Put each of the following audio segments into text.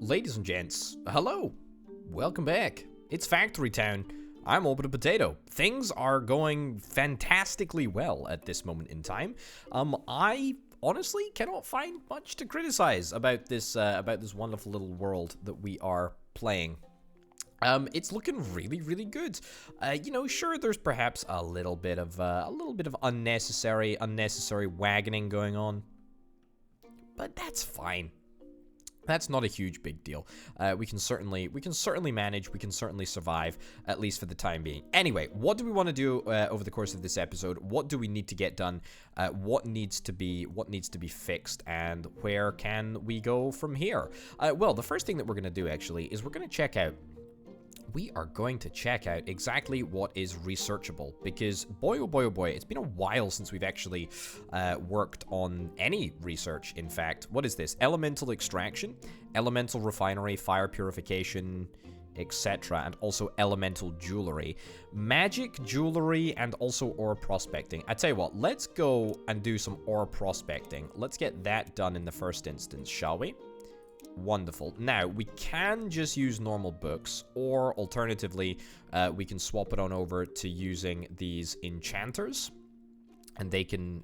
Ladies and gents, hello! Welcome back. It's Factory Town. I'm Orbital Potato. Things are going fantastically well at this moment in time. I honestly cannot find much to criticize about this wonderful little world that we are playing. It's looking really good. Sure, there's perhaps a little bit of unnecessary wagoning going on, but that's fine. That's not a huge big deal. We can certainly manage. We can certainly survive, at least for the time being. Anyway, what do we want to do over the course of this episode? What do we need to get done? What needs to be fixed? And where can we go from here? Well, the first thing that we're going to do actually is we're going to check out. We are going to check out exactly what is researchable, because boy, oh boy, it's been a while since we've actually worked on any research, in fact. What is this? Elemental extraction, elemental refinery, fire purification, etc., and also elemental jewelry. Magic, jewelry, and also ore prospecting. I tell you what, let's go and do some ore prospecting. Let's get that done in the first instance, shall we? Wonderful. Now, we can just use normal books, or alternatively, we can swap it on over to using these enchanters, and they can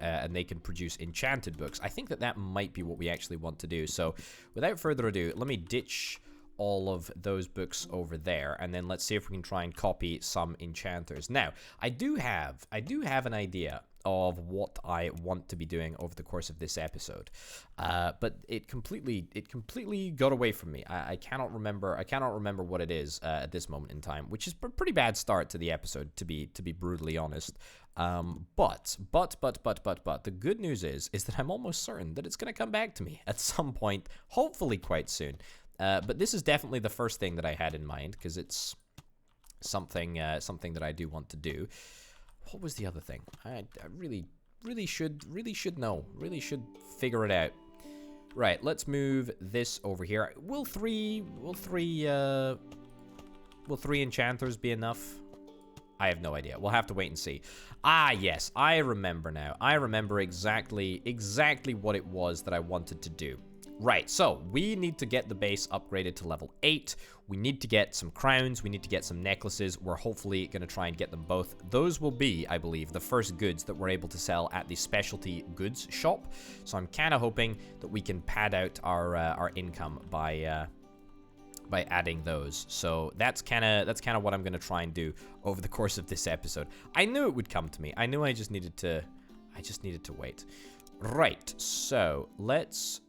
produce enchanted books. I think that might be what we actually want to do. So, without further ado, let me ditch all of those books over there, and then let's see if we can try and copy some enchanters. Now, I do have an idea of what I want to be doing over the course of this episode, but it completely got away from me. I cannot remember what it is at this moment in time, which is a pretty bad start to the episode, to be brutally honest. But the good news is that I'm almost certain that it's going to come back to me at some point, hopefully quite soon. But this is definitely the first thing that I had in mind, because it's something that I do want to do. What was the other thing? I really should know. Really should figure it out. Right, let's move this over here. Will three enchanters be enough? I have no idea. We'll have to wait and see. Ah, yes, I remember now. I remember exactly what it was that I wanted to do. Right, so we need to get the base upgraded to level 8. We need to get some crowns. We need to get some necklaces. We're hopefully going to try and get them both. Those will be, I believe, the first goods that we're able to sell at the specialty goods shop. So I'm kind of hoping that we can pad out our income by adding those. So that's kind of what I'm going to try and do over the course of this episode. I knew it would come to me. I knew I just needed to wait. Right, so let's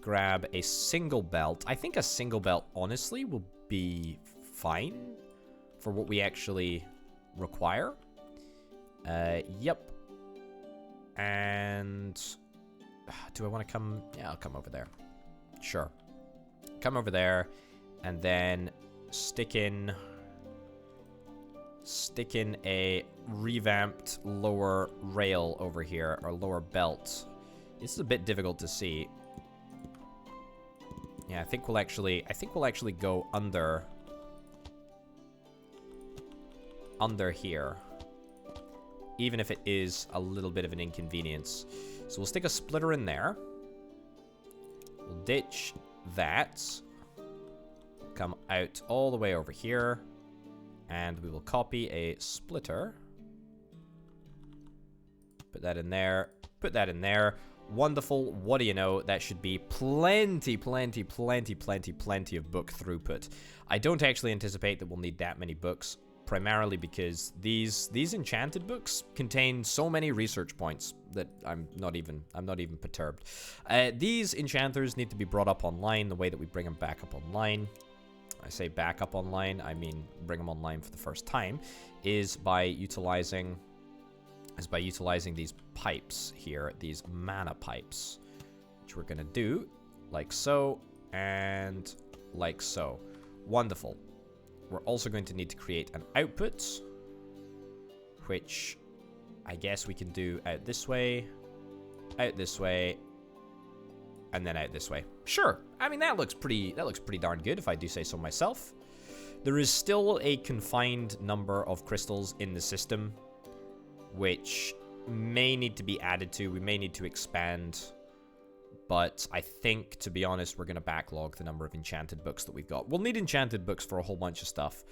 grab a single belt. I think a single belt, honestly, will be fine for what we actually require. Yep. And do I want to come? Yeah, I'll come over there. Sure. Come over there, and then stick in a revamped lower rail over here, or lower belt. This is a bit difficult to see. Yeah, I think we'll actually go under here, even if it is a little bit of an inconvenience. So we'll stick a splitter in there. We'll ditch that. Come out all the way over here, and we will copy a splitter. Put that in there. Put that in there. Wonderful. What do you know? That should be plenty of book throughput. I don't actually anticipate that we'll need that many books, primarily because these enchanted books contain so many research points that I'm not even perturbed. These enchanters need to be brought up online. The way that we bring them back up online, I say back up online, I mean bring them online for the first time, is by utilizing these pipes here, these mana pipes, which we're gonna do like so and like so. Wonderful. We're also going to need to create an output, which I guess we can do out this way, and then out this way. Sure. I mean, that looks pretty darn good, if I do say so myself. There is still a confined number of crystals in the system, which may need to be added to. We may need to expand But I think, to be honest, we're going to backlog the number of enchanted books that we've got. We'll need enchanted books for a whole bunch of stuff,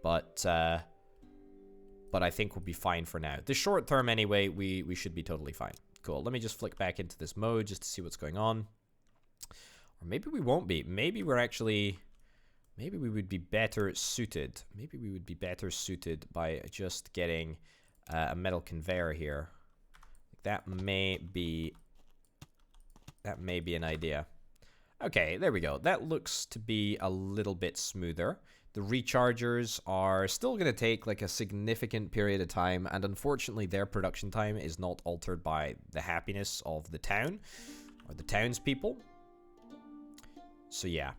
but I think we'll be fine for now. The short term, anyway, we should be totally fine. Cool. Let me just flick back into this mode just to see what's going on. Or maybe we won't be. Maybe we're actually... Maybe we would be better suited. Maybe we would be better suited by just getting a metal conveyor here. That may be an idea. Okay, there we go. That looks to be a little bit smoother. The rechargers are still going to take like a significant period of time, and unfortunately their production time is not altered by the happiness of the town or the townspeople. So yeah,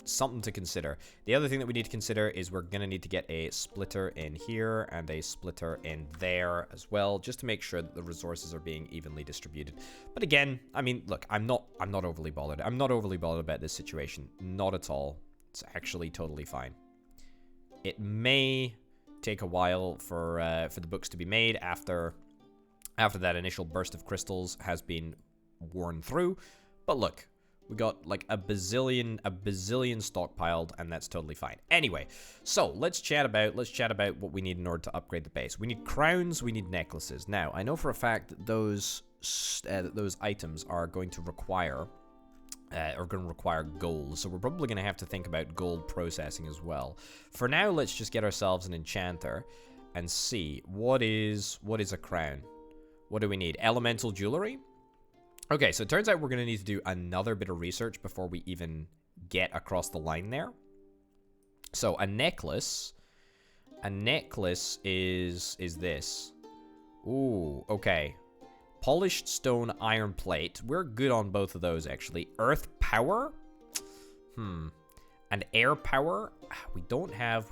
something to consider. The other thing that we need to consider is we're going to need to get a splitter in here and a splitter in there as well, just to make sure that the resources are being evenly distributed. But again, I mean, look, I'm not overly bothered. I'm not overly bothered about this situation. Not at all. It's actually totally fine. It may take a while for the books to be made after that initial burst of crystals has been worn through. But look, we got like a bazillion stockpiled, and that's totally fine. Anyway, so let's chat about what we need in order to upgrade the base. We need crowns, we need necklaces. Now, I know for a fact that those items are going to require gold, so we're probably going to have to think about gold processing as well. For now, let's just get ourselves an enchanter and see what is a crown. What do we need? Elemental jewelry. Okay, so it turns out we're going to need to do another bit of research before we even get across the line there. So a necklace is this. Ooh, okay. Polished stone, iron plate. We're good on both of those, actually. Earth power? And air power? We don't have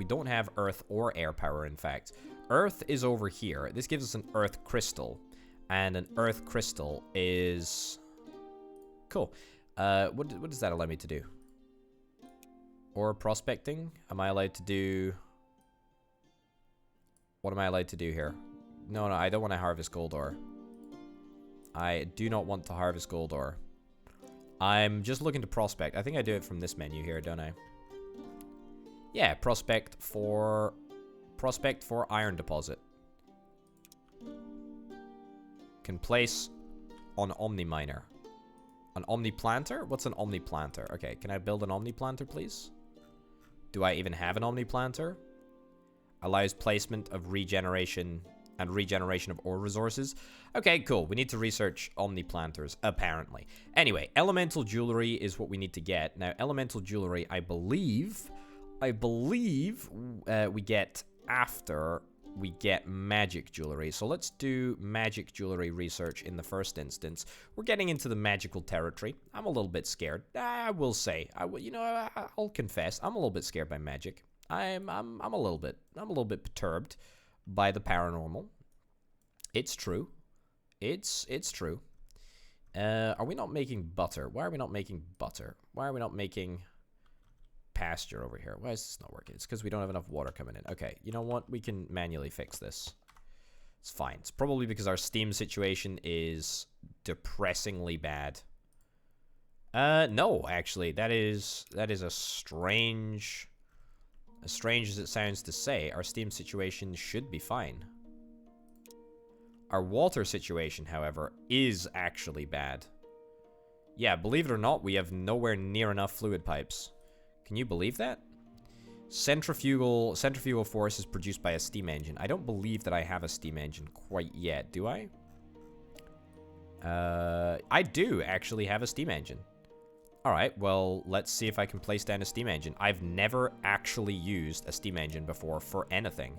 earth or air power, in fact. Earth is over here. This gives us an earth crystal. And an earth crystal is... Cool. What does that allow me to do? Ore prospecting? Am I allowed to do... What am I allowed to do here? No, I don't want to harvest gold ore. I do not want to harvest gold ore. I'm just looking to prospect. I think I do it from this menu here, don't I? Yeah, prospect for iron deposit. Can place on Omni-miner. An Omni-planter? What's an Omni-planter? Okay, can I build an Omni-planter, please? Do I even have an Omni-planter? Allows placement of regeneration and regeneration of ore resources. Okay, cool. We need to research Omni-planters, apparently. Anyway, elemental jewelry is what we need to get. Now, elemental jewelry, I believe we get after we get magic jewelry. So let's do magic jewelry research in the first instance. We're getting into the magical territory. I'm a little bit scared. I will say, I'll confess, I'm a little bit scared by magic. I'm a little bit perturbed by the paranormal. It's true. It's true. Are we not making butter? Why are we not making butter? Why are we not making pasture over here? Why is this not working? It's because we don't have enough water coming in. Okay, you know what? We can manually fix this. It's fine. It's probably because our steam situation is depressingly bad. No, actually, that is a strange... As strange as it sounds to say, our steam situation should be fine. Our water situation, however, is actually bad. Yeah, believe it or not, we have nowhere near enough fluid pipes. Can you believe that? Centrifugal force is produced by a steam engine. I don't believe that I have a steam engine quite yet, do I? I do actually have a steam engine. Alright, well, let's see if I can place down a steam engine. I've never actually used a steam engine before for anything.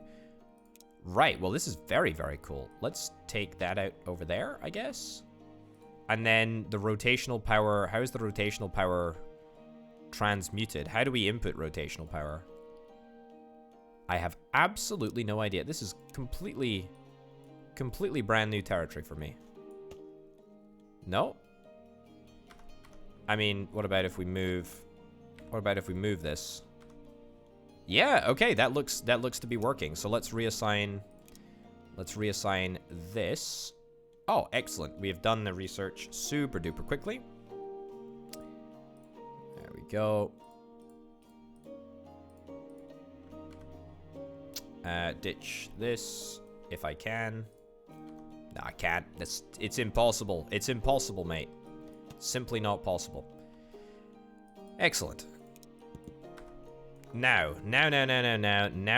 Right, well, this is very, very cool. Let's take that out over there, I guess. And then the rotational power... How is the rotational power transmuted? How do we input rotational power? I have absolutely no idea. This is completely brand new territory for me. No? I mean, what about if we move... What about if we move this? Yeah, okay, that looks to be working. So let's reassign this. Oh, excellent. We have done the research super duper quickly. we go. Ditch this if I can. No, I can't. It's impossible. It's impossible, mate. Simply not possible. Excellent. Now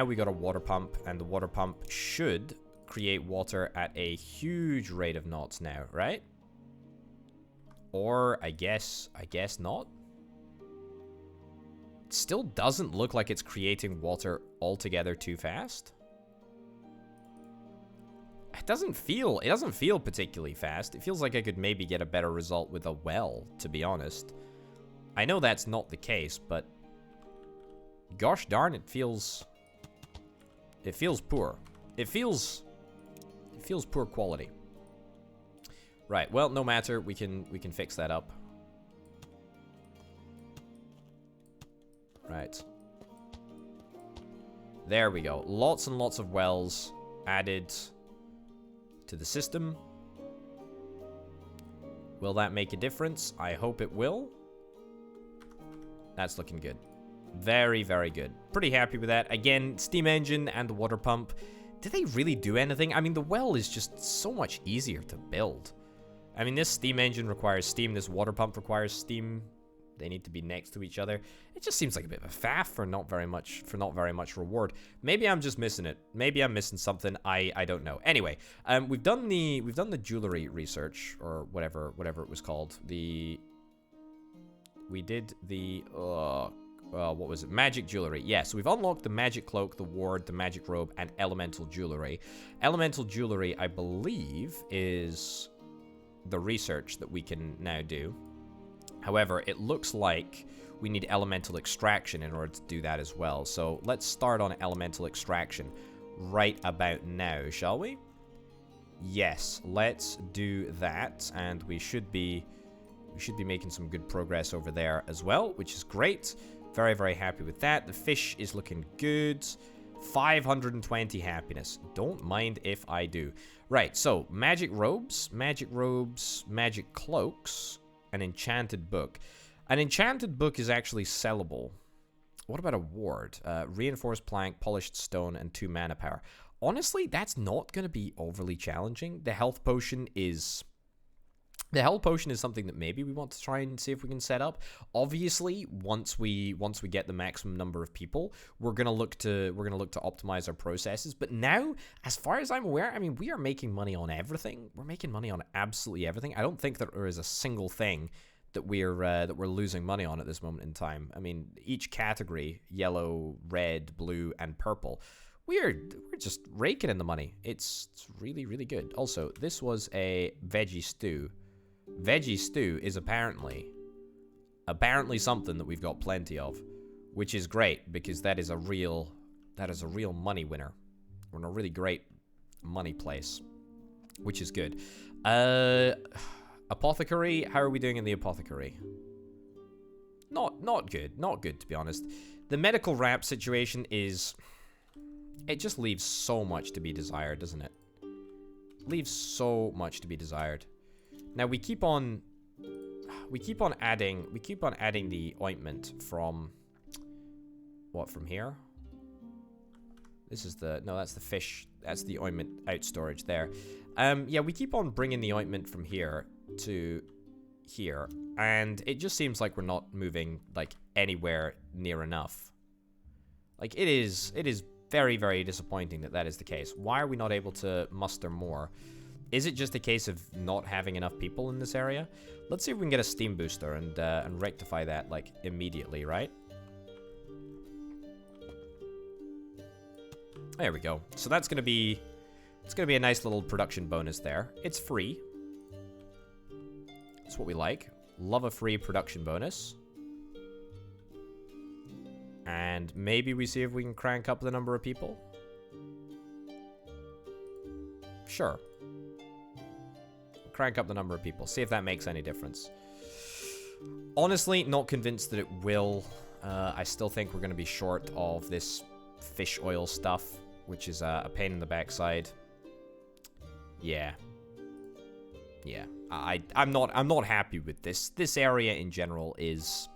we got a water pump, and the water pump should create water at a huge rate of knots now, right? Or I guess not. It still doesn't look like it's creating water altogether too fast. It doesn't feel particularly fast. It feels like I could maybe get a better result with a well, to be honest. I know that's not the case, but gosh darn, it feels poor. It feels poor quality. Right, well, no matter, we can fix that up. Right. There we go. Lots and lots of wells added to the system. Will that make a difference? I hope it will. That's looking good. Very, very good. Pretty happy with that. Again, steam engine and the water pump. Did they really do anything? I mean, the well is just so much easier to build. I mean, this steam engine requires steam. This water pump requires steam. They need to be next to each other. It just seems like a bit of a faff for not very much reward. Maybe I'm just missing it. Maybe I'm missing something. I don't know. Anyway, we've done the jewelry research, or whatever it was called. We did the what was it? Magic jewelry. Yeah, so we've unlocked the magic cloak, the ward, the magic robe, and elemental jewelry. Elemental jewelry, I believe, is the research that we can now do. However, it looks like we need elemental extraction in order to do that as well. So let's start on elemental extraction right about now, shall we? Yes, let's do that, and we should be making some good progress over there as well, which is great. Very, very happy with that. The fish is looking good. 520 happiness. Don't mind if I do. Right, so magic robes, magic cloaks, an enchanted book. An enchanted book is actually sellable. What about a ward? Reinforced plank, polished stone, and 2 mana power. Honestly, that's not going to be overly challenging. The health potion is something that maybe we want to try and see if we can set up. Obviously, once we get the maximum number of people, we're gonna look to optimize our processes. But now, as far as I'm aware, I mean, we are making money on everything. We're making money on absolutely everything. I don't think that there is a single thing that we're losing money on at this moment in time. I mean, each category, yellow, red, blue, and purple, we're just raking in the money. It's really, really good. Also, this was a veggie stew. Veggie stew is apparently something that we've got plenty of, which is great because that is a real money winner. We're in a really great money place, which is good. Apothecary, how are we doing in the apothecary? Not good to be honest. The medical wrap situation it just leaves so much to be desired, doesn't it? Leaves so much to be desired. Now we keep on adding the ointment from from here? This is that's the fish. That's the ointment out storage there. Yeah, we keep on bringing the ointment from here to here, and it just seems like we're not moving like anywhere near enough. Like it is very, very disappointing that is the case. Why are we not able to muster more? Is it just a case of not having enough people in this area? Let's see if we can get a steam booster and rectify that like immediately, right? There we go. So that's gonna be a nice little production bonus there. It's free. That's what we like. Love a free production bonus. And maybe we see if we can crank up the number of people. Sure. Crank up the number of people. See if that makes any difference. Honestly, not convinced that it will. I still think we're going to be short of this fish oil stuff, which is a pain in the backside. Yeah. I'm not happy with this. This area in general is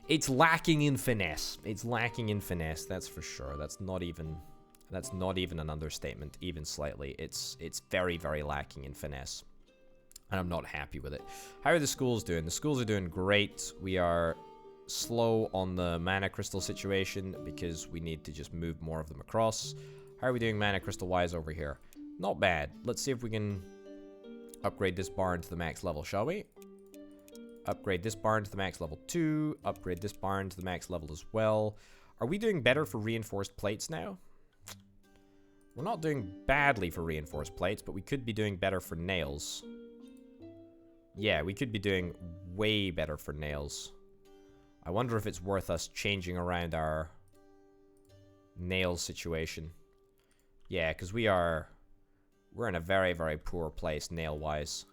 It's lacking in finesse. It's lacking in finesse, that's for sure. That's not even an understatement, even slightly. It's very, very lacking in finesse. And I'm not happy with it. How are the schools doing? The schools are doing great. We are slow on the mana crystal situation because we need to just move more of them across. How are we doing mana crystal wise over here? Not bad. Let's see if we can upgrade this barn to the max level, shall we? Upgrade this barn to the max level 2. Upgrade this barn to the max level as well. Are we doing better for reinforced plates now? We're not doing badly for reinforced plates, but we could be doing better for nails. Yeah, we could be doing way better for nails. I wonder if it's worth us changing around our nails situation. Yeah, because we're in a very, very poor place nail-wise.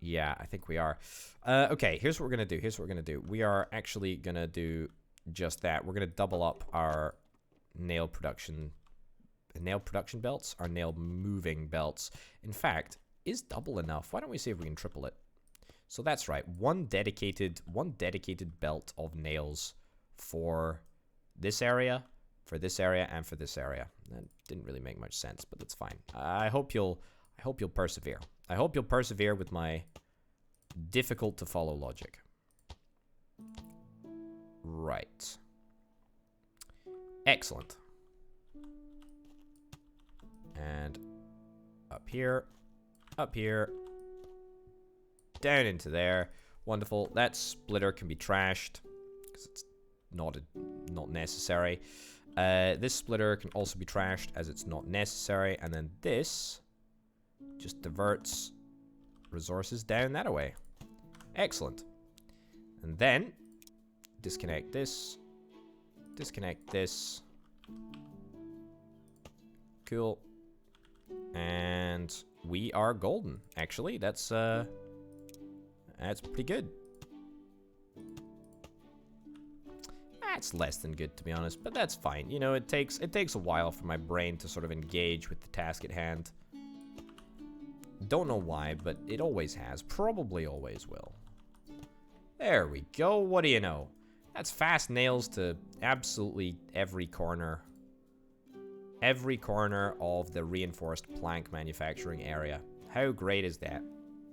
Yeah, I think we are. Okay, here's what we're going to do. We are actually going to do just that. We're going to double up our nail production belts, our nail moving belts. In fact, is double enough? Why don't we see if we can triple it? So that's right. One dedicated belt of nails for this area, and for this area. That didn't really make much sense, but that's fine. I hope you'll persevere. I hope you'll persevere with my difficult to follow logic. Right. Excellent. And up here, down into there. Wonderful. That splitter can be trashed because it's not necessary. This splitter can also be trashed as it's not necessary. And then this just diverts resources down that way. Excellent. And then disconnect this. Disconnect this. Cool. And we are golden. Actually, that's pretty good. That's less than good, to be honest, but that's fine. You know, it takes a while for my brain to sort of engage with the task at hand. Don't know why, but it always has. Probably always will. There we go. What do you know? That's fast nails to absolutely every corner. Every corner of the reinforced plank manufacturing area. How great is that?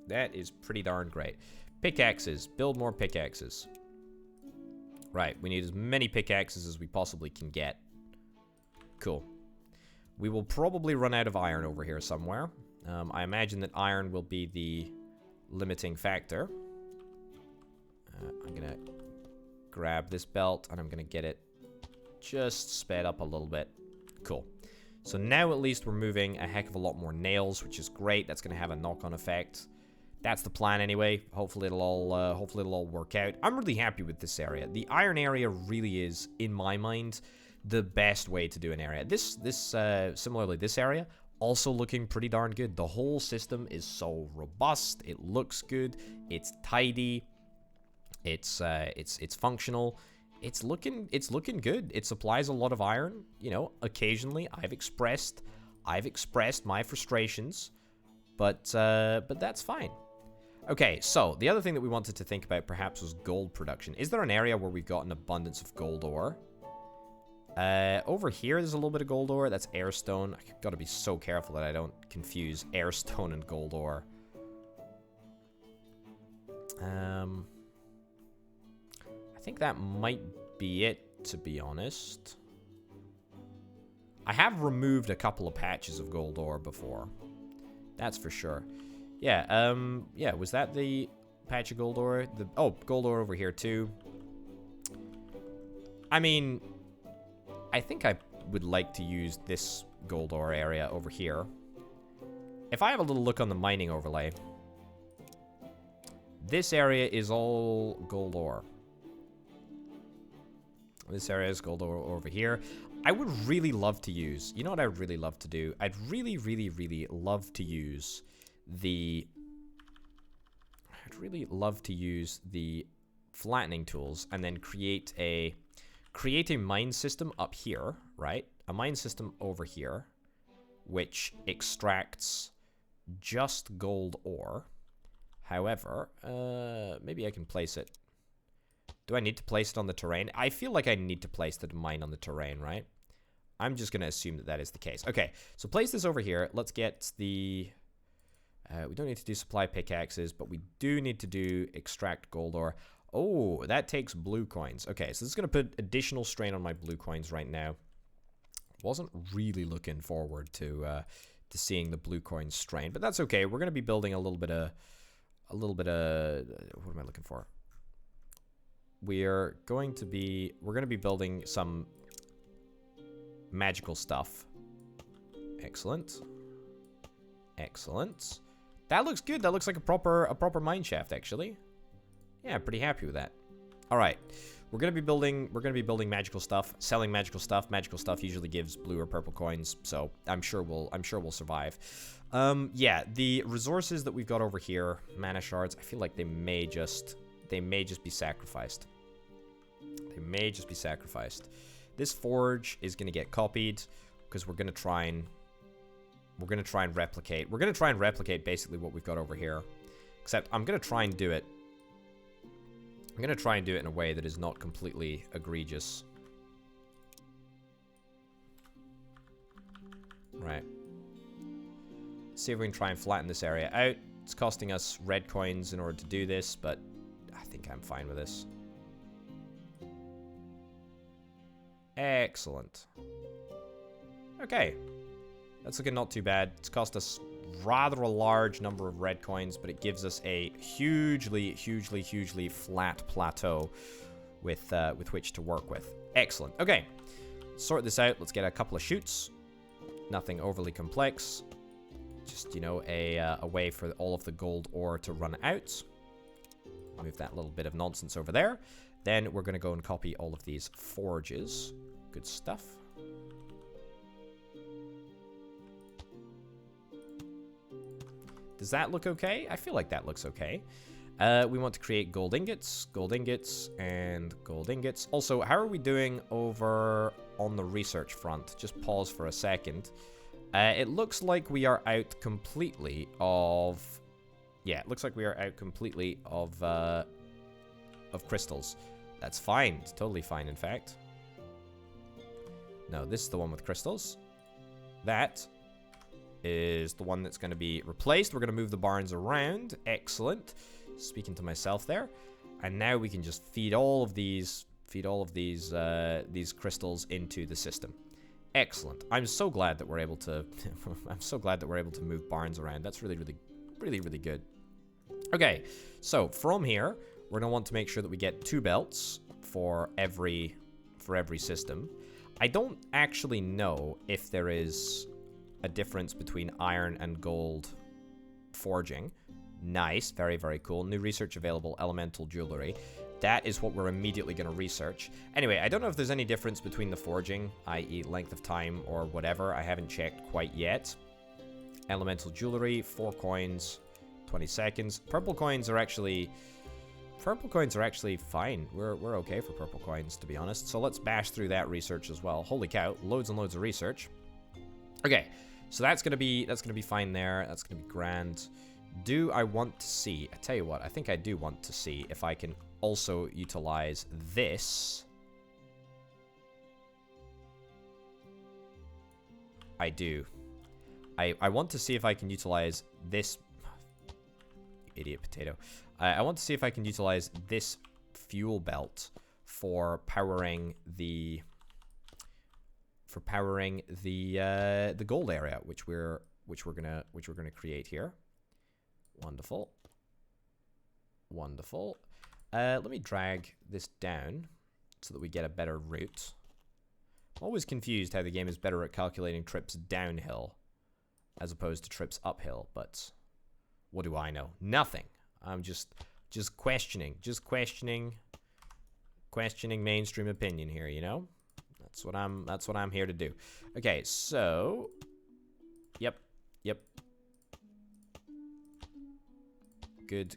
That is pretty darn great. Pickaxes. Build more pickaxes. Right, we need as many pickaxes as we possibly can get. Cool. We will probably run out of iron over here somewhere. I imagine that iron will be the limiting factor. I'm going to grab this belt, and I'm going to get it just sped up a little bit. Cool. So now at least we're moving a heck of a lot more nails, which is great. That's going to have a knock-on effect. That's the plan anyway. Hopefully it'll all work out. I'm really happy with this area. The iron area really is, in my mind, the best way to do an area. Similarly, this area also looking pretty darn good. The whole system is so robust. It looks good. It's tidy. It's functional. It's looking good. It supplies a lot of iron. You know, occasionally I've expressed my frustrations, but that's fine. Okay, so the other thing that we wanted to think about perhaps was gold production. Is there an area where we've got an abundance of gold ore? Over here, there's a little bit of gold ore. That's airstone. I've got to be so careful that I don't confuse airstone and gold ore. I think that might be it, to be honest. I have removed a couple of patches of gold ore before. That's for sure. Yeah, was that the patch of gold ore? Gold ore over here too. I mean, I think I would like to use this gold ore area over here. If I have a little look on the mining overlay, this area is all gold ore. This area is gold ore over here. I would really love to use, you know what I'd really love to do? I'd really, really, really love to use the flattening tools and then create a mine system up here, right? A mine system over here, which extracts just gold ore. However, maybe I can place it Do I need to place it on the terrain? I feel like I need to place the mine on the terrain, right? I'm just going to assume that that is the case. Okay, so place this over here. Let's get the... we don't need to do supply pickaxes, but we do need to do extract gold ore. Oh, that takes blue coins. Okay, so this is going to put additional strain on my blue coins right now. Wasn't really looking forward to seeing the blue coins strain, but that's okay. We're going to be building a little bit of... what am I looking for? We're going to be building some magical stuff. Excellent. Excellent. That looks good. That looks like a proper mine shaft, actually. Yeah, I'm pretty happy with that. All right. We're going to be building magical stuff, selling magical stuff. Magical stuff usually gives blue or purple coins, so I'm sure we'll survive. Yeah, the resources that we've got over here, mana shards, I feel like they may just be sacrificed. They may just be sacrificed. This forge is going to get copied because we're going to try and replicate. We're going to try and replicate basically what we've got over here. Except I'm going to try and do it. I'm going to try and do it in a way that is not completely egregious. Right. See if we can try and flatten this area out. It's costing us red coins in order to do this, but I think I'm fine with this. Excellent. Okay. That's looking not too bad. It's cost us rather a large number of red coins, but it gives us a hugely flat plateau with which to work with. Excellent. Okay. Sort this out. Let's get a couple of chutes. Nothing overly complex. Just, you know, a way for all of the gold ore to run out. Move that little bit of nonsense over there. Then we're going to go and copy all of these forges. Good stuff. Does that look okay? I feel like that looks okay. We want to create gold ingots, and gold ingots. Also, how are we doing over on the research front? Just pause for a second. It looks like we are out completely of... Yeah, it looks like we are out completely of crystals. That's fine. It's totally fine, in fact. No, this is the one with crystals. That is the one that's going to be replaced. We're going to move the barns around. Excellent. Speaking to myself there. And now we can just feed all of these crystals into the system. Excellent. I'm so glad that we're able to I'm so glad that we're able to move barns around. That's really good. Okay. So, from here, we're going to want to make sure that we get 2 belts for every system. I don't actually know if there is a difference between iron and gold forging. Nice. Very, very cool. New research available. Elemental jewelry. That is what we're immediately going to research. Anyway, I don't know if there's any difference between the forging, i.e. length of time or whatever. I haven't checked quite yet. Elemental jewelry. 4 coins. 20 seconds. Purple coins are actually fine. We're okay for purple coins, to be honest. So let's bash through that research as well. Holy cow. Loads and loads of research. Okay. So that's gonna be fine there. That's gonna be grand. Do I want to see? I tell you what, I think I do want to see if I can also utilize this. I do. I want to see if I can utilize this. Idiot potato. I want to see if I can utilize this fuel belt for powering the gold area, which we're gonna create here. Wonderful. Wonderful. Let me drag this down so that we get a better route. I'm always confused how the game is better at calculating trips downhill as opposed to trips uphill, but what do I know? Nothing. I'm just questioning mainstream opinion here, you know? That's what I'm here to do. Okay, so yep. Good.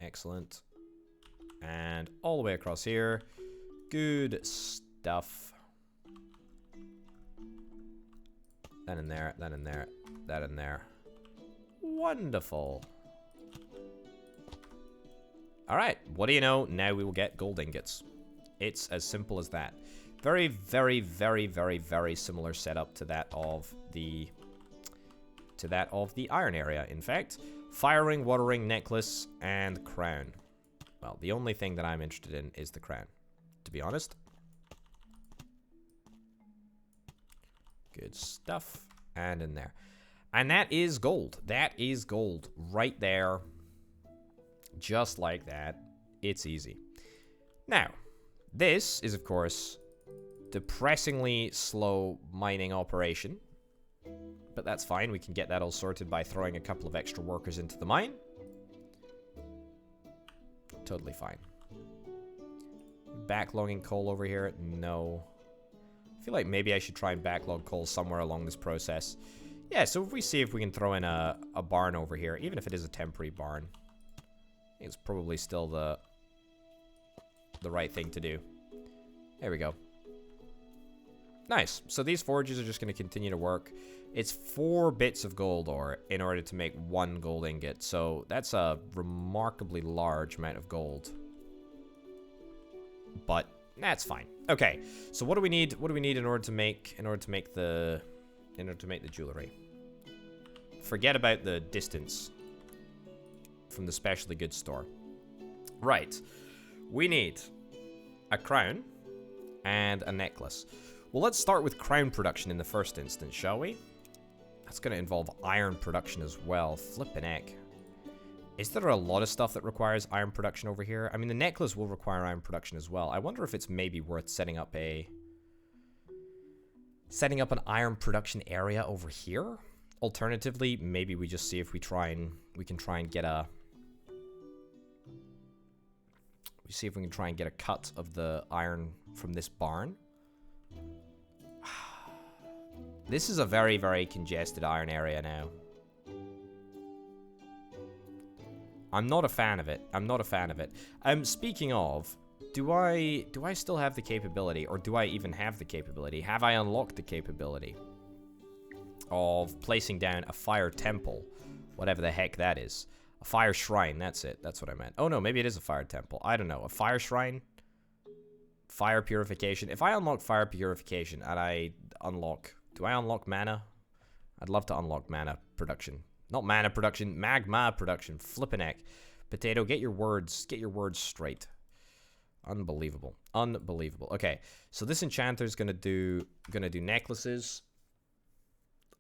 Excellent. And all the way across here. Good stuff. That in there, that in there, that in there. Wonderful. Alright, what do you know? Now we will get gold ingots. It's as simple as that. Very, very, very, very, very similar setup to that of the iron area, in fact. Fire ring, water ring, necklace, and crown. Well, the only thing that I'm interested in is the crown, to be honest. Good stuff. And in there. And that is gold. That is gold right there. Just like that. It's easy. Now, this is, of course, depressingly slow mining operation. But that's fine. We can get that all sorted by throwing a couple of extra workers into the mine. Totally fine. Backlogging coal over here? No. I feel like maybe I should try and backlog coal somewhere along this process. Yeah, so if we see if we can throw in a barn over here, even if it is a temporary barn, it's probably still the right thing to do. There we go. Nice. So these forges are just going to continue to work. It's 4 bits of gold ore in order to make 1 gold ingot. So that's a remarkably large amount of gold. But that's fine. Okay. So what do we need? What do we need in order to make the jewelry? Forget about the distance from the specialty goods store. Right. We need a crown and a necklace. Well, let's start with crown production in the first instance, shall we? That's going to involve iron production as well. Flippin' heck. Is there a lot of stuff that requires iron production over here? I mean, the necklace will require iron production as well. I wonder if it's maybe worth setting up an iron production area over here. Alternatively, maybe we just see if we can try and get a cut of the iron from this barn. This is a very, very congested iron area now. I'm not a fan of it. Speaking of, do I still have the capability, or do I even have the capability? Have I unlocked the capability of placing down a fire temple? Whatever the heck that is. A fire shrine, that's it. That's what I meant. Oh no, maybe it is a fire temple. I don't know. A fire shrine? Fire purification. If I unlock fire purification and I unlock... Do I unlock mana? I'd love to unlock mana production. Not mana production, magma production. Flippin' heck. Potato, get your words straight. Unbelievable. Unbelievable. Okay, so this enchanter's gonna do necklaces.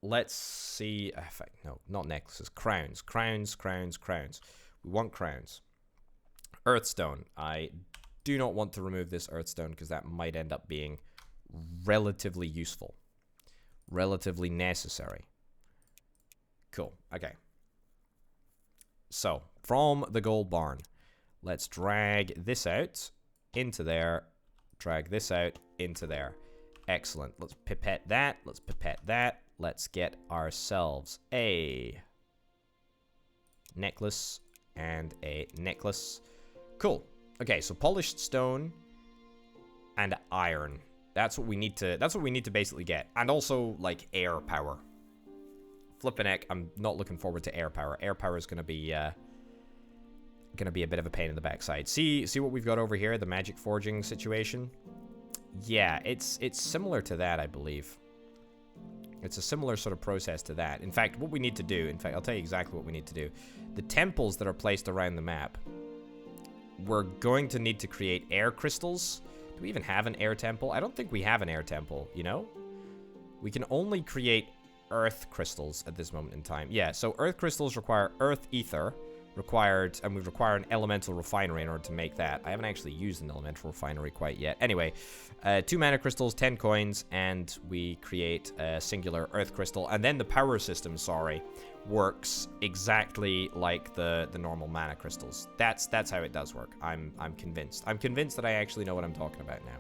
Let's see. No, not necklaces. Crowns. Crowns. We want crowns. Earthstone. I do not want to remove this earthstone because that might end up being relatively useful. Relatively necessary. Cool. Okay. So, from the gold barn, let's drag this out into there. Drag this out into there. Excellent. Let's pipette that. Let's pipette that. Let's get ourselves a necklace and a necklace. Cool. Okay, so polished stone and iron. That's what we need to basically get. And also, like, air power. Flippin' heck, I'm not looking forward to air power. Air power is gonna be a bit of a pain in the backside. See what we've got over here, the magic forging situation? Yeah, it's similar to that, I believe. It's a similar sort of process to that. In fact, what we need to do, I'll tell you exactly what we need to do. The temples that are placed around the map, we're going to need to create air crystals. Do we even have an air temple? I don't think we have an air temple, you know? We can only create earth crystals at this moment in time. Yeah, so earth crystals require earth ether, and we require an elemental refinery in order to make that. I haven't actually used an elemental refinery quite yet. Anyway, 2 mana crystals, 10 coins, and we create a singular earth crystal. And then the power system, works exactly like the normal mana crystals. That's how it does work. I'm convinced. I'm convinced that I actually know what I'm talking about now.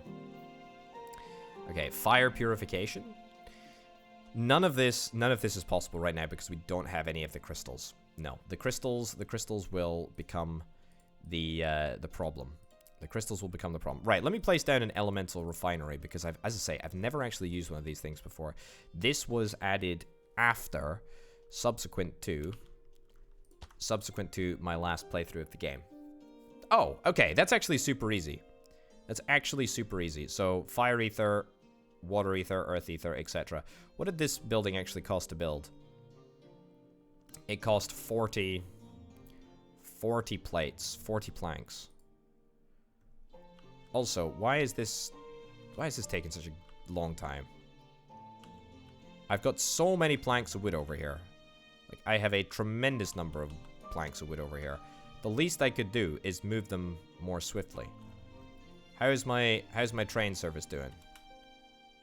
Okay, fire purification. None of this is possible right now because we don't have any of the crystals. No, the crystals will become the problem. The crystals will become the problem. Right, let me place down an elemental refinery because as I say, I've never actually used one of these things before. This was added after, subsequent to my last playthrough of the game. Oh, okay, that's actually super easy. That's actually super easy. So, fire ether, water ether, earth ether, etc. What did this building actually cost to build? It cost 40 plates, 40 planks. Also, why is this taking such a long time? I've got so many planks of wood over here. Like, I have a tremendous number of planks of wood over here. The least I could do is move them more swiftly. How's my train service doing?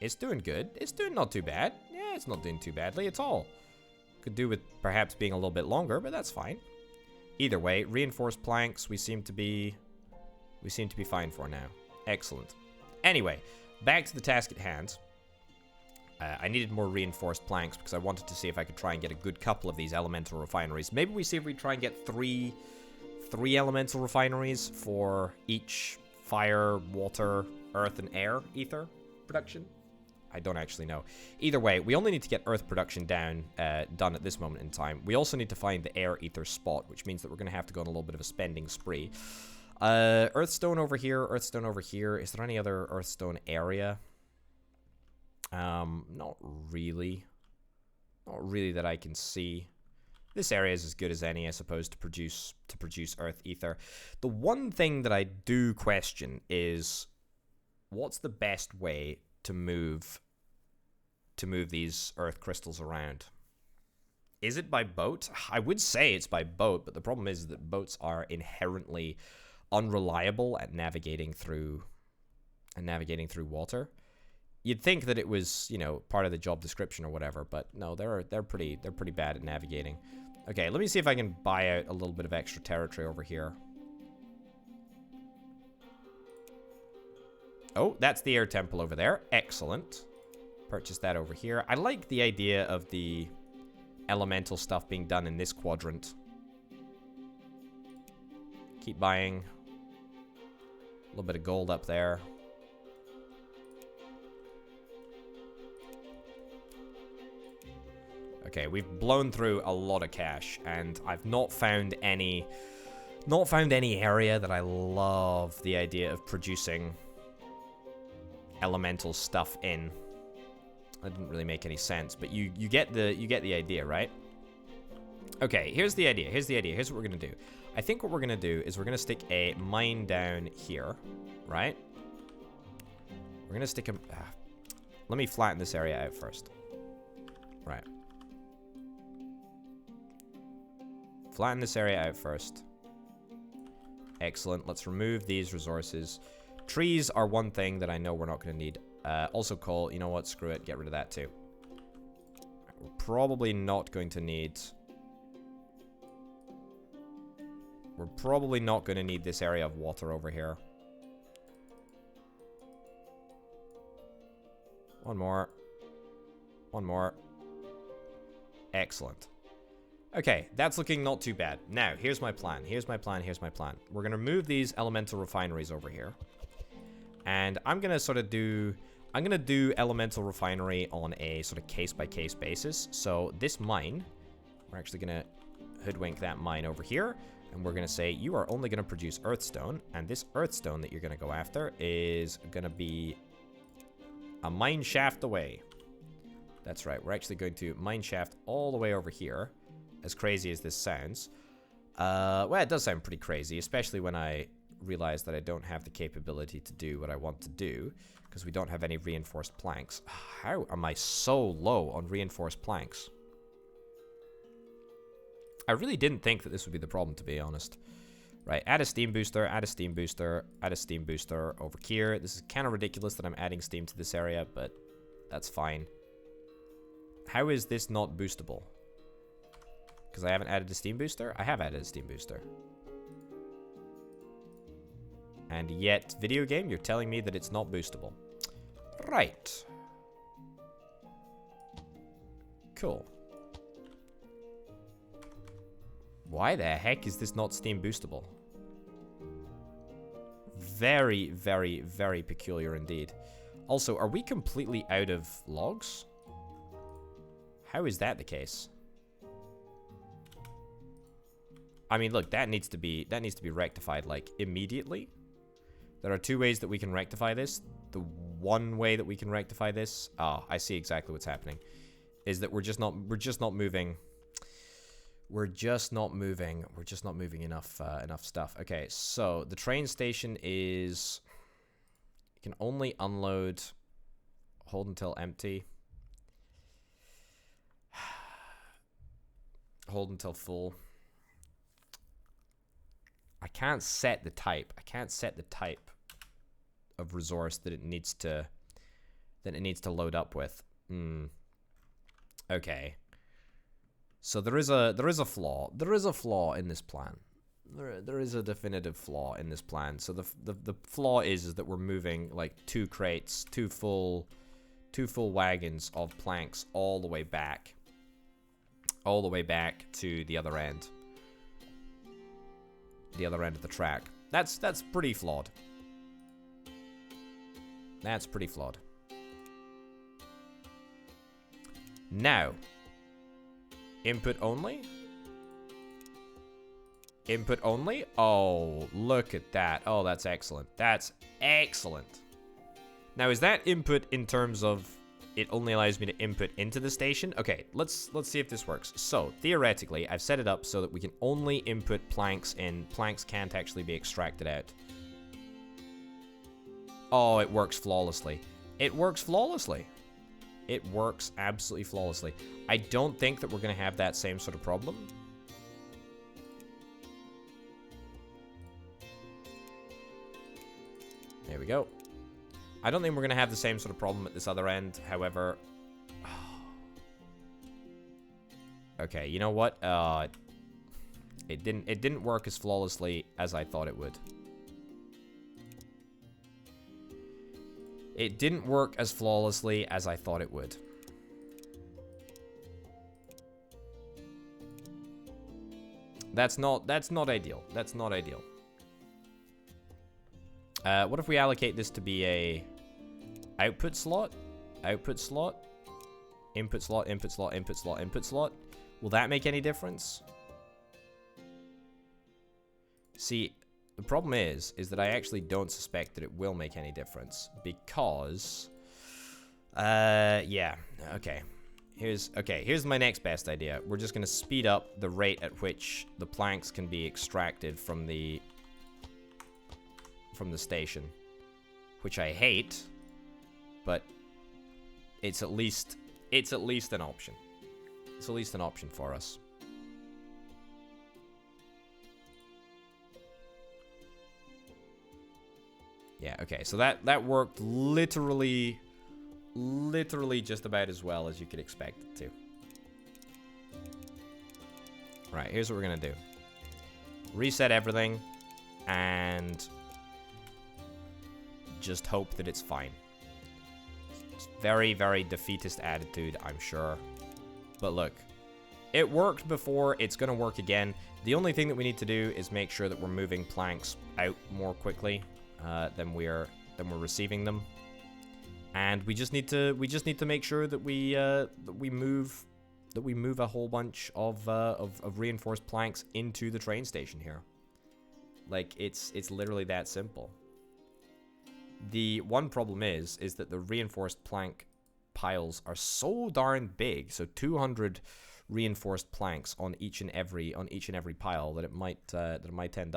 It's doing good. It's doing not too bad. Yeah, it's not doing too badly at all. Could do with perhaps being a little bit longer, but that's fine. Either way, reinforced planks we seem to be fine for now. Excellent. Anyway, back to the task at hand. I needed more reinforced planks because I wanted to see if I could try and get a good couple of these elemental refineries. Maybe we see if we try and get three elemental refineries for each fire, water, earth, and air ether production. I don't actually know. Either way, we only need to get earth production done at this moment in time. We also need to find the air ether spot, which means that we're going to have to go on a little bit of a spending spree. Earthstone over here, earthstone over here. Is there any other earthstone area? Not really. Not really that I can see. This area is as good as any, I suppose, to produce earth ether. The one thing that I do question is what's the best way to move these earth crystals around? Is it by boat? I would say it's by boat, but the problem is that boats are inherently unreliable at navigating through water. You'd think that it was, you know, part of the job description or whatever, but no, they're pretty bad at navigating. Okay, let me see if I can buy out a little bit of extra territory over here. Oh, that's the air temple over there. Excellent. Purchase that over here. I like the idea of the elemental stuff being done in this quadrant. Keep buying. A little bit of gold up there. Okay, we've blown through a lot of cash, and I've not found any area that I love the idea of producing elemental stuff in. That didn't really make any sense, but you get the idea, right? Okay, here's the idea. Here's what we're gonna do. I think what we're gonna do is we're gonna stick a mine down here, right? We're gonna stick a. Let me flatten this area out first. Right. Flatten this area out first. Excellent. Let's remove these resources. Trees are one thing that I know we're not going to need. Also coal. You know what? Screw it. Get rid of that too. We're probably not going to need... We're probably not going to need this area of water over here. One more. One more. Excellent. Okay, that's looking not too bad. Now, here's my plan. Here's my plan. We're going to remove these elemental refineries over here. And I'm going to sort of do... I'm going to do elemental refinery on a sort of case-by-case basis. So this mine, we're actually going to hoodwink that mine over here. And we're going to say, you are only going to produce earthstone. And this earthstone that you're going to go after is going to be a mine shaft away. That's right. We're actually going to mine shaft all the way over here. As crazy as this sounds. Well, it does sound pretty crazy, especially when I realize that I don't have the capability to do what I want to do, because we don't have any reinforced planks. How am I so low on reinforced planks? I really didn't think that this would be the problem, to be honest. Right, add a steam booster, add a steam booster, add a steam booster over here. This is kind of ridiculous that I'm adding steam to this area, but that's fine. How is this not boostable? Because I haven't added a steam booster? I have added a steam booster. And yet, video game, you're telling me that it's not boostable. Right. Cool. Why the heck is this not steam boostable? Very, very, very peculiar indeed. Also, are we completely out of logs? How is that the case? I mean, look, that needs to be rectified like immediately. There are two ways that we can rectify this. The one way that we can rectify this, I see exactly what's happening, is that we're just not moving. We're just not moving enough stuff. Okay, so the train station is, you can only unload, hold until empty, hold until full. I can't set the type. Of resource that it needs to load up with. Okay. So there is a flaw. There is a flaw in this plan. There is a definitive flaw in this plan. So the flaw is that we're moving like two full wagons of planks all the way back to the other end. The other end of the track. That's pretty flawed. That's pretty flawed. Now, input only? Input only? Oh, look at that. Oh, that's excellent. That's excellent. Now, is that input in terms of it only allows me to input into the station? Okay, let's see if this works. So, theoretically, I've set it up so that we can only input planks in. Planks can't actually be extracted out. Oh, it works flawlessly. It works flawlessly. It works absolutely flawlessly. I don't think that we're going to have that same sort of problem. There we go. I don't think we're going to have the same sort of problem at this other end. However... Okay, you know what? It didn't work as flawlessly as I thought it would. It didn't work as flawlessly as I thought it would. That's not ideal. That's not ideal. What if we allocate this to be a output slot? Output slot? Input slot, input slot, input slot, input slot? Will that make any difference? See, the problem is that I actually don't suspect that it will make any difference because, yeah, okay. Here's my next best idea. We're just gonna speed up the rate at which the planks can be extracted from the station, which I hate, but it's at least an option. It's at least an option for us. Yeah, okay, so that worked literally just about as well as you could expect it to. Right, here's what we're gonna do. Reset everything, and just hope that it's fine. It's very, very defeatist attitude, I'm sure. But look, it worked before, it's gonna work again. The only thing that we need to do is make sure that we're moving planks out more quickly than we're receiving them, and we just need to make sure that we move a whole bunch of reinforced planks into the train station here. Like it's literally that simple. The one problem is that the reinforced plank piles are so darn big, so 200 reinforced planks on each and every pile, that it might end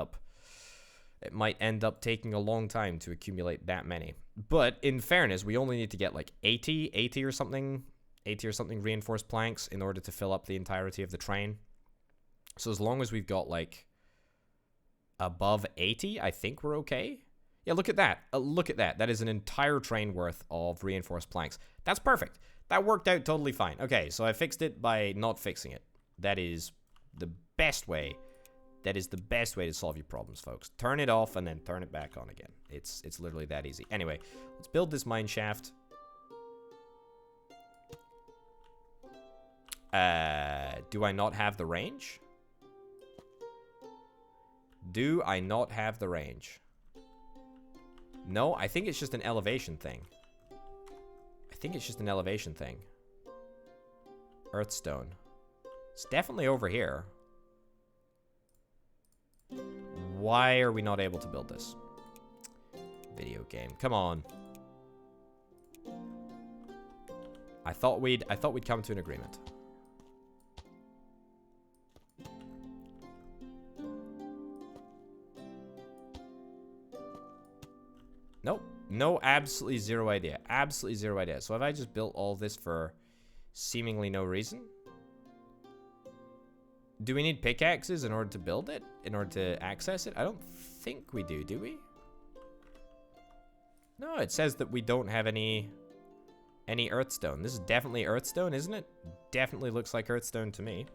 up taking a long time to accumulate that many. But in fairness, we only need to get like 80 or something reinforced planks in order to fill up the entirety of the train. So as long as we've got like above 80, I think we're okay. Yeah, look at that. Look at that. That is an entire train worth of reinforced planks. That's perfect. That worked out totally fine. Okay, so I fixed it by not fixing it. That is the best way. That is the best way to solve your problems, folks. Turn it off and then turn it back on again. It's literally that easy. Anyway, let's build this mine shaft. Do I not have the range? Do I not have the range? No, I think it's just an elevation thing. I think it's just an elevation thing. Earthstone. It's definitely over here. Why are we not able to build this? Video game. Come on. I thought we'd come to an agreement. Nope. No, absolutely zero idea. Absolutely zero idea. So have I just built all this for seemingly no reason? Do we need pickaxes in order to build it? In order to access it? I don't think we do we? No, it says that we don't have any earthstone. This is definitely earthstone, isn't it? Definitely looks like earthstone to me.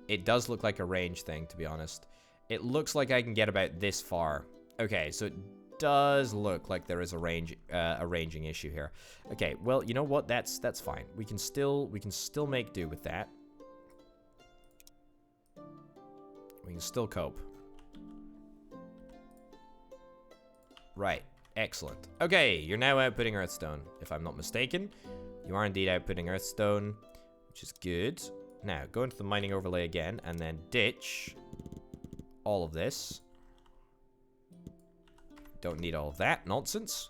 It does look like a range thing, to be honest. It looks like I can get about this far. Okay, so it does look like there is a ranging issue here. Okay, well, you know what? That's fine. We can still make do with that. We can still cope. Right. Excellent. Okay, you're now outputting earthstone, if I'm not mistaken. You are indeed outputting earthstone, which is good. Now, go into the mining overlay again, and then ditch all of this. Don't need all of that nonsense.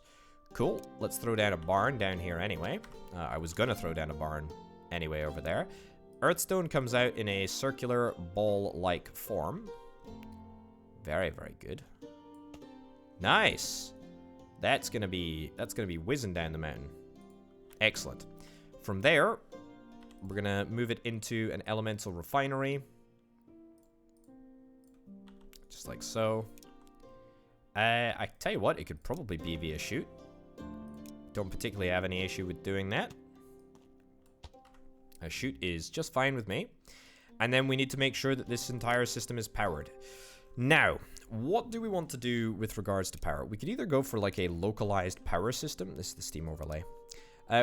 Cool. Let's throw down a barn down here anyway. I was gonna throw down a barn anyway over there. Earthstone comes out in a circular ball-like form. Very, very good. Nice. That's gonna be whizzing down the mountain. Excellent. From there, we're gonna move it into an elemental refinery. Just like so. I tell you what, it could probably be via chute. Don't particularly have any issue with doing that. A chute is just fine with me. And then we need to make sure that this entire system is powered. Now, what do we want to do with regards to power? We could either go for like a localized power system. This is the steam overlay.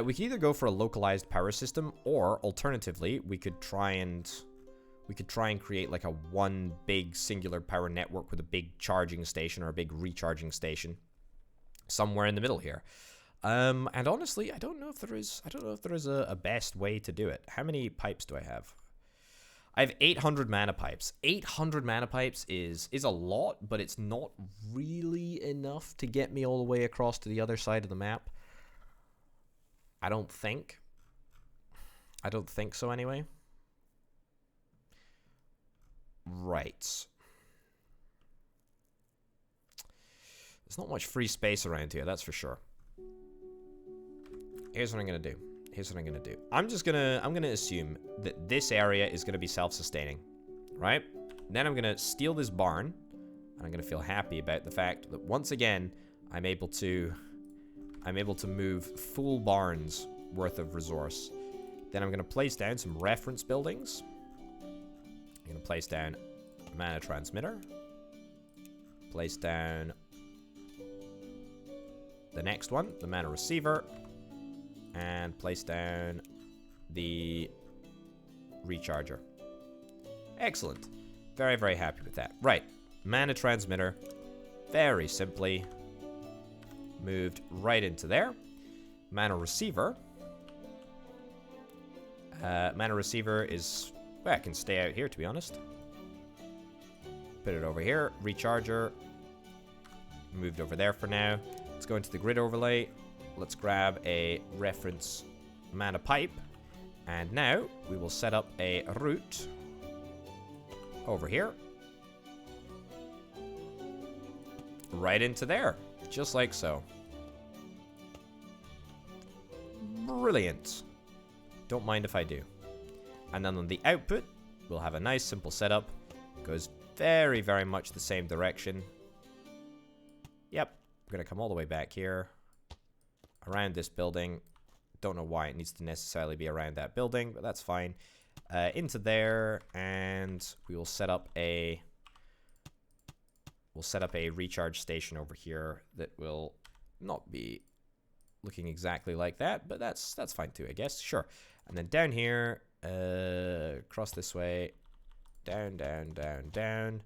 We could either go for a localized power system, or alternatively, we could try and create like a one big singular power network with a big charging station or a big recharging station somewhere in the middle here. And honestly, I don't know if there is a best way to do it. How many pipes do I have? I have 800 mana pipes. 800 mana pipes is a lot, but it's not really enough to get me all the way across to the other side of the map. I don't think so anyway. Right. There's not much free space around here, that's for sure. Here's what I'm gonna do. I'm gonna assume that this area is gonna be self-sustaining, right? Then I'm gonna steal this barn, and I'm gonna feel happy about the fact that once again I'm able to move full barns worth of resource. Then I'm gonna place down some reference buildings. I'm gonna place down a mana transmitter. Place down the next one, the mana receiver. And place down the recharger. Excellent. Very, very happy with that. Right. Mana transmitter. Very simply moved right into there. Mana receiver. Mana receiver is... well, it can stay out here, to be honest. Put it over here. Recharger. Moved over there for now. Let's go into the grid overlay. Let's grab a reference mana pipe. And now we will set up a route over here. Right into there. Just like so. Brilliant. Don't mind if I do. And then on the output, we'll have a nice simple setup. Goes very, very much the same direction. Yep. We're going to come all the way back here. Around this building. Don't know why it needs to necessarily be around that building, but that's fine. Into there, and we will set up a recharge station over here that will not be looking exactly like that, but that's fine too, I guess. Sure. And then down here, across this way, down, down, down, down.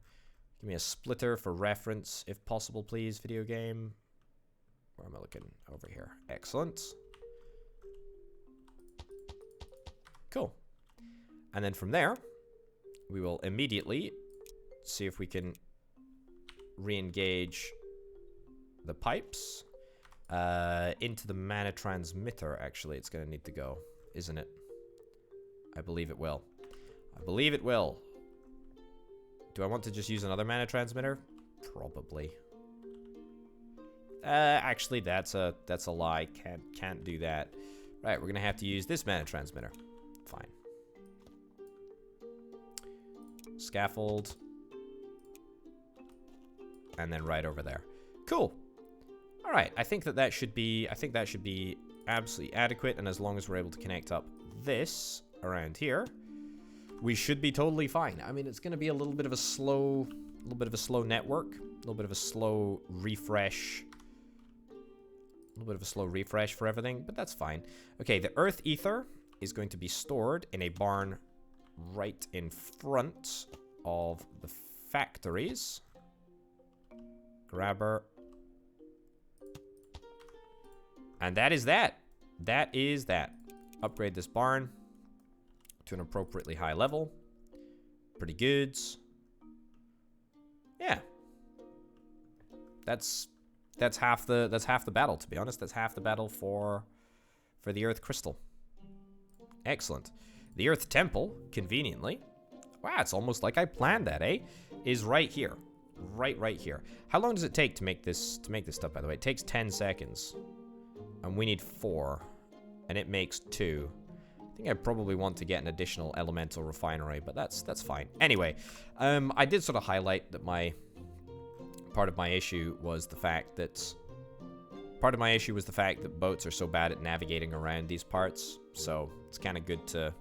Give me a splitter for reference, if possible, please, video game. Where am I looking? Over here. Excellent. Cool. And then from there, we will immediately see if we can re-engage the pipes into the mana transmitter. Actually, it's going to need to go, isn't it? I believe it will. I believe it will. Do I want to just use another mana transmitter? Probably. Actually, that's a lie. Can't do that. Right, we're gonna have to use this mana transmitter. Fine. Scaffold. And then right over there. Cool. All right, I think that should be absolutely adequate, and as long as we're able to connect up this around here, we should be totally fine. I mean, it's going to be a little bit of a slow network, a little bit of a slow refresh, for everything, but that's fine. Okay, the earth ether is going to be stored in a barn right in front of the factories. Grabber. And that is that. That is that. Upgrade this barn to an appropriately high level. Pretty good. Yeah. That's half the battle, to be honest. That's half the battle for the earth crystal. Excellent. The earth temple, conveniently. Wow, it's almost like I planned that, eh? Is right here. Right here. How long does it take to make this stuff, by the way? It takes 10 seconds. And we need 4. And it makes 2. I think I probably want to get an additional elemental refinery, but that's fine. Anyway, I did sort of highlight that part of my issue was the fact that boats are so bad at navigating around these parts. So it's kind of good to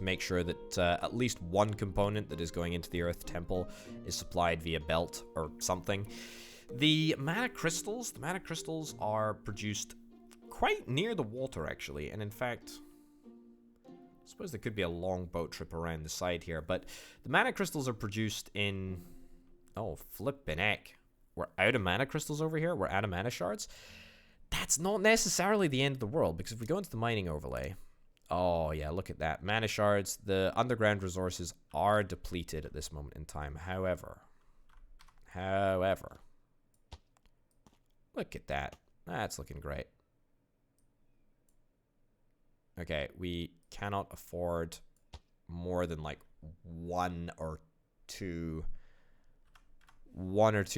make sure that at least one component that is going into the Earth Temple is supplied via belt or something. The mana crystals are produced quite near the water, actually, and in fact, I suppose there could be a long boat trip around the side here, but the mana crystals are produced in... Oh, flippin' heck. We're out of mana crystals over here? We're out of mana shards? That's not necessarily the end of the world, because if we go into the mining overlay... Oh, yeah, look at that. Mana shards, the underground resources are depleted at this moment in time. However, look at that. That's looking great. Okay, we cannot afford more than like one or two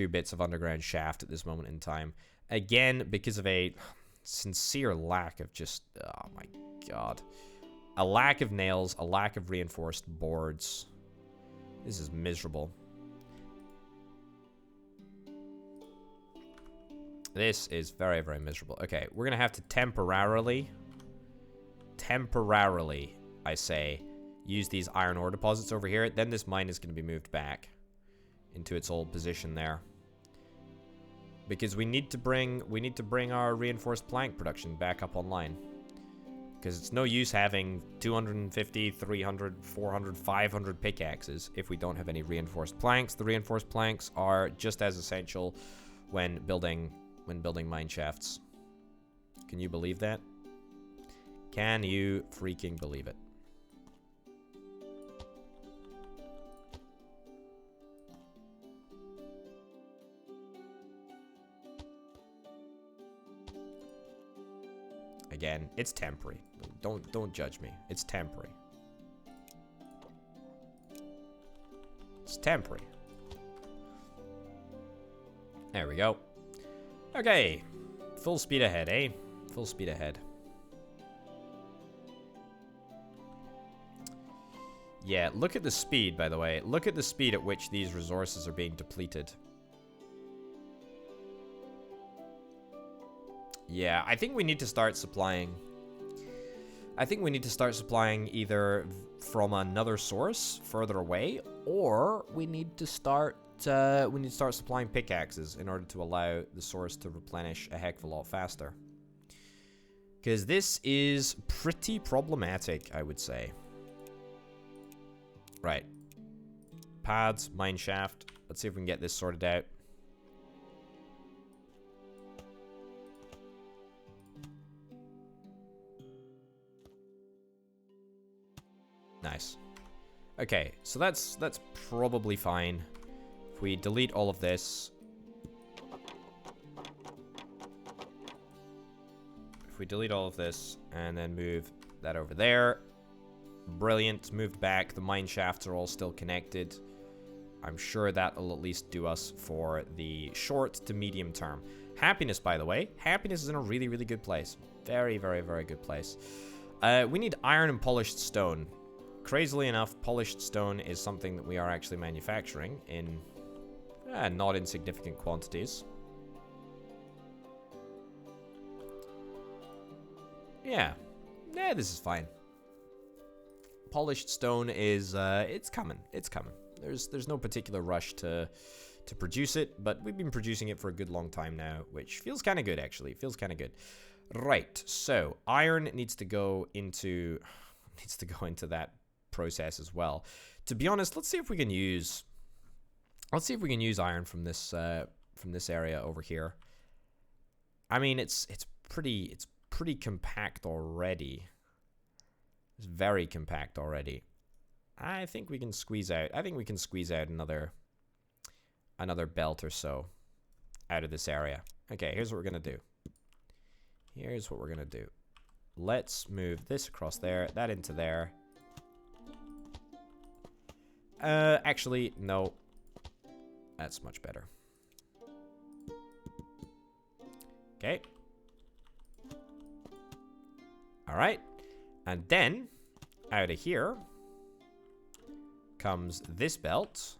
bits of underground shaft at this moment in time. Again, because of a sincere lack of just, oh my god. A lack of nails, a lack of reinforced boards. This is miserable. This is very, very miserable. Okay, we're gonna have to temporarily, I say, use these iron ore deposits over here. Then this mine is gonna be moved back into its old position there. Because we need to bring our reinforced plank production back up online. Because it's no use having 250, 300, 400, 500 pickaxes if we don't have any reinforced planks. The reinforced planks are just as essential when building mine shafts. Can you believe that? Can you freaking believe it? Again, it's temporary. Don't judge me. It's temporary. It's temporary. There we go. Okay. Full speed ahead, eh? Full speed ahead. Yeah, look at the speed, by the way. Look at the speed at which these resources are being depleted. Yeah, I think we need to start supplying... either from another source further away, or we need to start supplying pickaxes in order to allow the source to replenish a heck of a lot faster. Because this is pretty problematic, I would say. Right. pads, mine shaft. Let's see if we can get this sorted out. Nice. Okay, so that's probably fine. If we delete all of this. If we delete all of this and then move that over there. Brilliant. Moved back. The mine shafts are all still connected. I'm sure that'll at least do us for the short to medium term. Happiness, by the way. Happiness is in a really, really good place. Very, very, very good place. We need iron and polished stone. Crazily enough, polished stone is something that we are actually manufacturing in not insignificant quantities. Yeah, this is fine. Polished stone is it's coming. There's no particular rush to produce it, but we've been producing it for a good long time now, which feels kind of good actually. Feels kind of good. Right. So iron needs to go into that process as well. To be honest, let's see if we can use iron from this area over here. I mean, it's pretty compact already. It's very compact already. I think we can squeeze out another belt or so out of this area. Okay, here's what we're gonna do. Let's move this across there, that into there. Actually, no. That's much better. Okay. Alright. And then, out of here, comes this belt,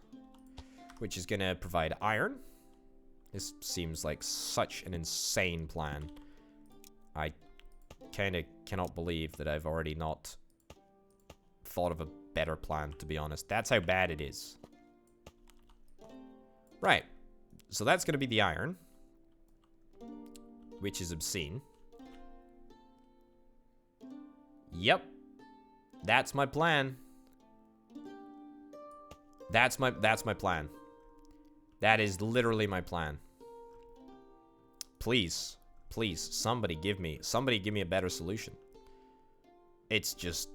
which is gonna provide iron. This seems like such an insane plan. I kinda cannot believe that I've already not thought of a better plan, to be honest. That's how bad it is. Right. So that's going to be the iron, which is obscene. Yep. That's my plan. That's my plan. That is literally my plan. Please, somebody give me a better solution. It's just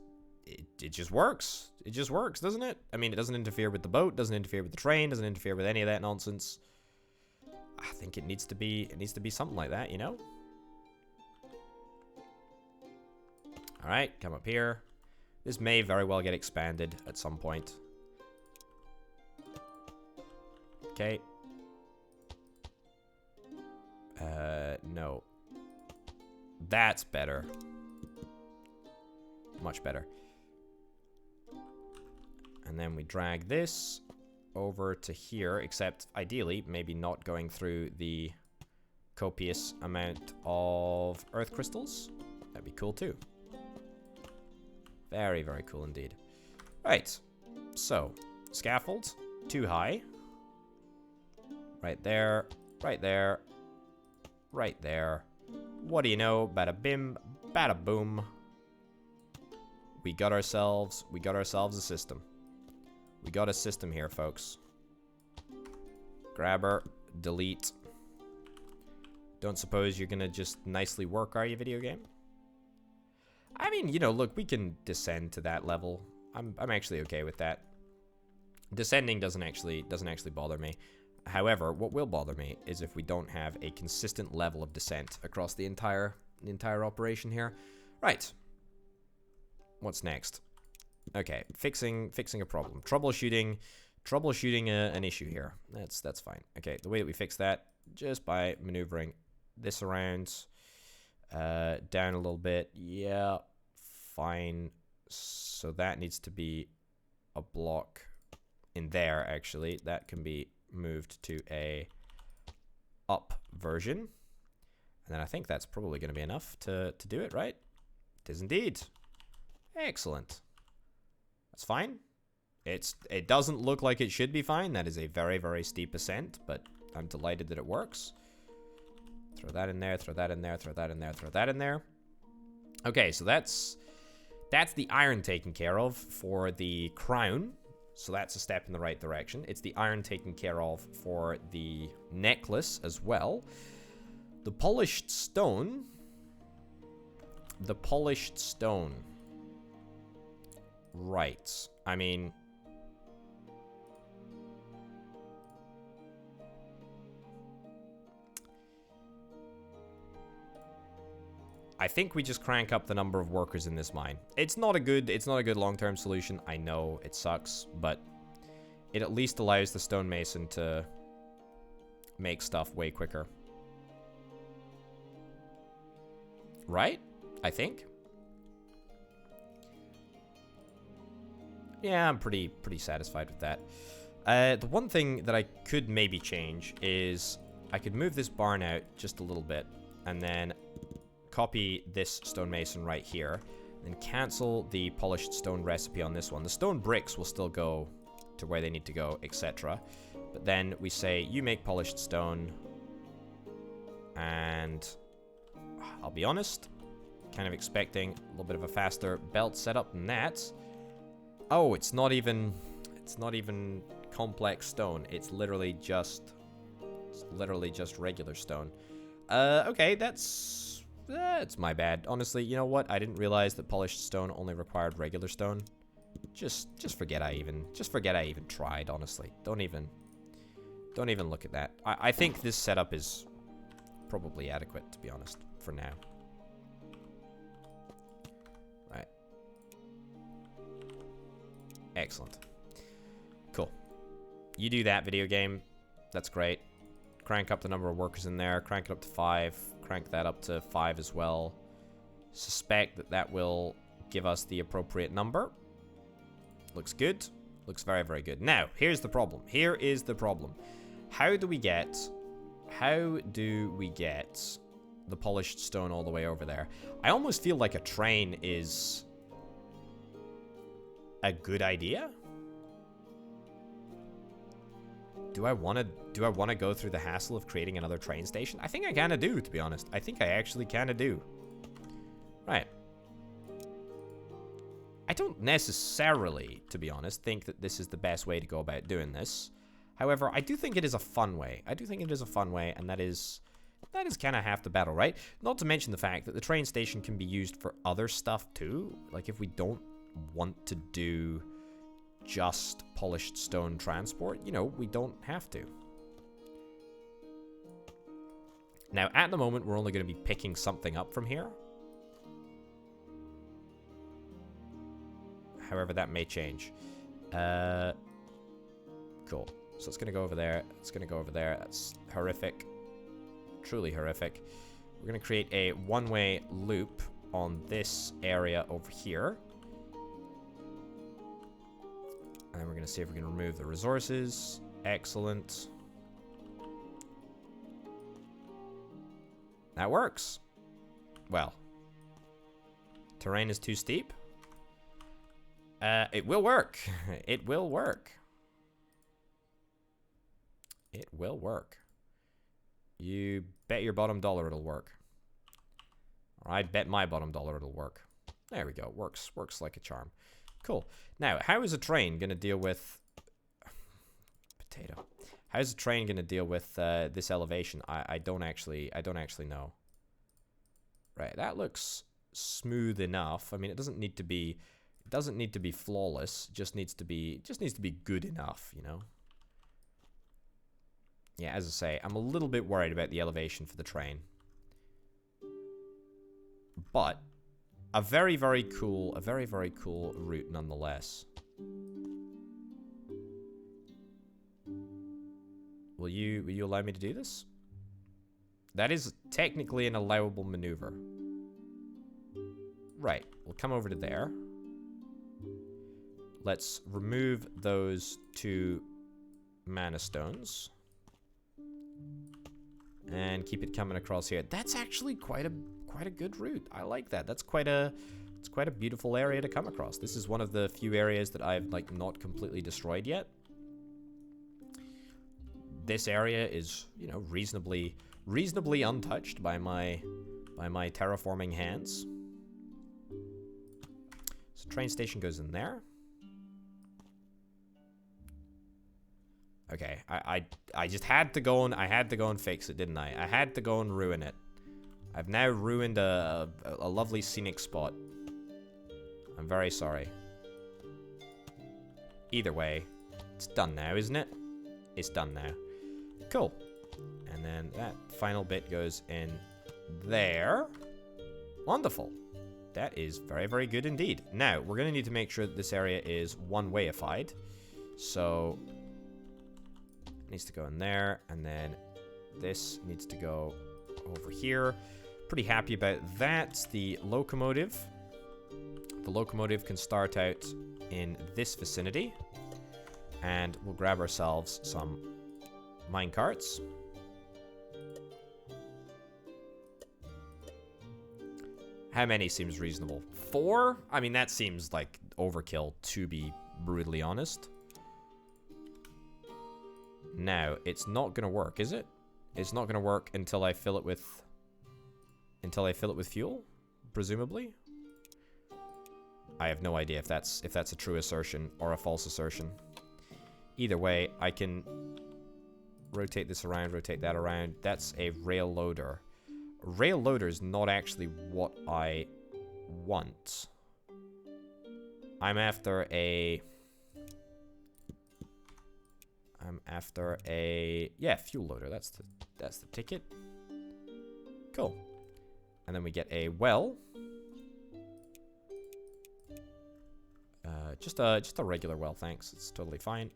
it just works. It just works, doesn't it? I mean, it doesn't interfere with the boat, doesn't interfere with the train, doesn't interfere with any of that nonsense. I think it needs to be something like that, you know? All right, come up here. This may very well get expanded at some point. Okay. No. That's better. Much better. And then we drag this over to here, except ideally, maybe not going through the copious amount of earth crystals. That'd be cool too. Very, very cool indeed. Right. So, scaffold, too high. Right there, right there, right there. What do you know? Bada bim, bada boom. We got ourselves a system. We got a system here, folks. Grabber, delete. Don't suppose you're gonna just nicely work, are you, video game? I mean, you know, look, we can descend to that level. I'm actually okay with that. Descending doesn't actually bother me. However, what will bother me is if we don't have a consistent level of descent across the entire operation here. Right. What's next? Okay, fixing a problem. Troubleshooting an issue here. That's fine. Okay, the way that we fix that, just by maneuvering this around, down a little bit. Yeah, fine. So that needs to be a block in there, actually. That can be moved to a up version. And then I think that's probably going to be enough to do it, right? It is indeed. Excellent. That's fine. It doesn't look like it should be fine. That is a very, very steep ascent, but I'm delighted that it works. Throw that in there, throw that in there, throw that in there, throw that in there. Okay, so that's the iron taken care of for the crown. So that's a step in the right direction. It's the iron taken care of for the necklace as well. The polished stone. The polished stone. Right. I mean... I think we just crank up the number of workers in this mine. It's not a good long-term solution. I know it sucks, but it at least allows the stonemason to make stuff way quicker. Right? I think. Yeah, I'm pretty satisfied with that. The one thing that I could maybe change is I could move this barn out just a little bit and then copy this stonemason right here and cancel the polished stone recipe on this one. The stone bricks will still go to where they need to go, etc. But then we say you make polished stone, and I'll be honest, kind of expecting a little bit of a faster belt setup than that. Oh, it's not even complex stone. It's literally just regular stone. Okay, that's my bad. Honestly, you know what? I didn't realize that polished stone only required regular stone. Just forget I even tried, honestly. Don't even look at that. I think this setup is probably adequate, to be honest, for now. Right. Excellent. Cool. You do that, video game. That's great. Crank up the number of workers in there. Crank it up to 5. Crank that up to 5 as well. Suspect that that will give us the appropriate number. Looks good. Looks very, very good. Now, here's the problem. Here is the problem. How do we get the polished stone all the way over there? I almost feel like a train is a good idea. Do I want to go through the hassle of creating another train station? I think I kind of do, to be honest. I think I actually kind of do. Right. I don't necessarily, to be honest, think that this is the best way to go about doing this. However, I do think it is a fun way. I do think it is a fun way, and that is kind of half the battle, right? Not to mention the fact that the train station can be used for other stuff too. Like if we don't want to do just polished stone transport, you know, we don't have to. Now, at the moment, we're only going to be picking something up from here. However, that may change. Cool. So it's going to go over there. It's going to go over there. That's horrific. Truly horrific. We're going to create a one-way loop on this area over here. And then we're going to see if we can remove the resources. Excellent. That works. Well. Terrain is too steep. It will work. It will work. It will work. You bet your bottom dollar it'll work. Or I bet my bottom dollar it'll work. There we go. Works like a charm. Cool. Now, how is a train going to deal with... Potato. How is a train going to deal with this elevation? I don't actually know. Right, that looks smooth enough. I mean, it doesn't need to be flawless. Just needs to be good enough, you know. Yeah, as I say, I'm a little bit worried about the elevation for the train. But a very, very cool route nonetheless. Will you allow me to do this? That is technically an allowable maneuver. Right, we'll come over to there. Let's remove those 2 mana stones. And keep it coming across here. That's actually quite a good route. I like that. It's quite a beautiful area to come across. This is one of the few areas that I've like not completely destroyed yet. This area is, you know, reasonably untouched by my terraforming hands. So train station goes in there. Okay, I just had to go and I had to go and fix it, didn't I? I had to go and ruin it. I've now ruined a lovely scenic spot. I'm very sorry. Either way, it's done now, isn't it? It's done now. Cool. And then that final bit goes in there. Wonderful. That is very, very good indeed. Now, we're going to need to make sure that this area is one-wayified. So, it needs to go in there, and then this needs to go over here. Pretty happy about that. The locomotive. The locomotive can start out in this vicinity. And we'll grab ourselves some minecarts. How many seems reasonable? 4? I mean, that seems like overkill, to be brutally honest. Now, it's not gonna work, is it? It's not gonna work until I fill it with... Until I fill it with fuel? Presumably? I have no idea if that's a true assertion or a false assertion. Either way, I can rotate this around, rotate that around. That's a rail loader. A rail loader is not actually what I want. I'm after a... Yeah, fuel loader. That's the ticket. Cool. And then we get a well. Just a regular well, thanks. It's totally fine.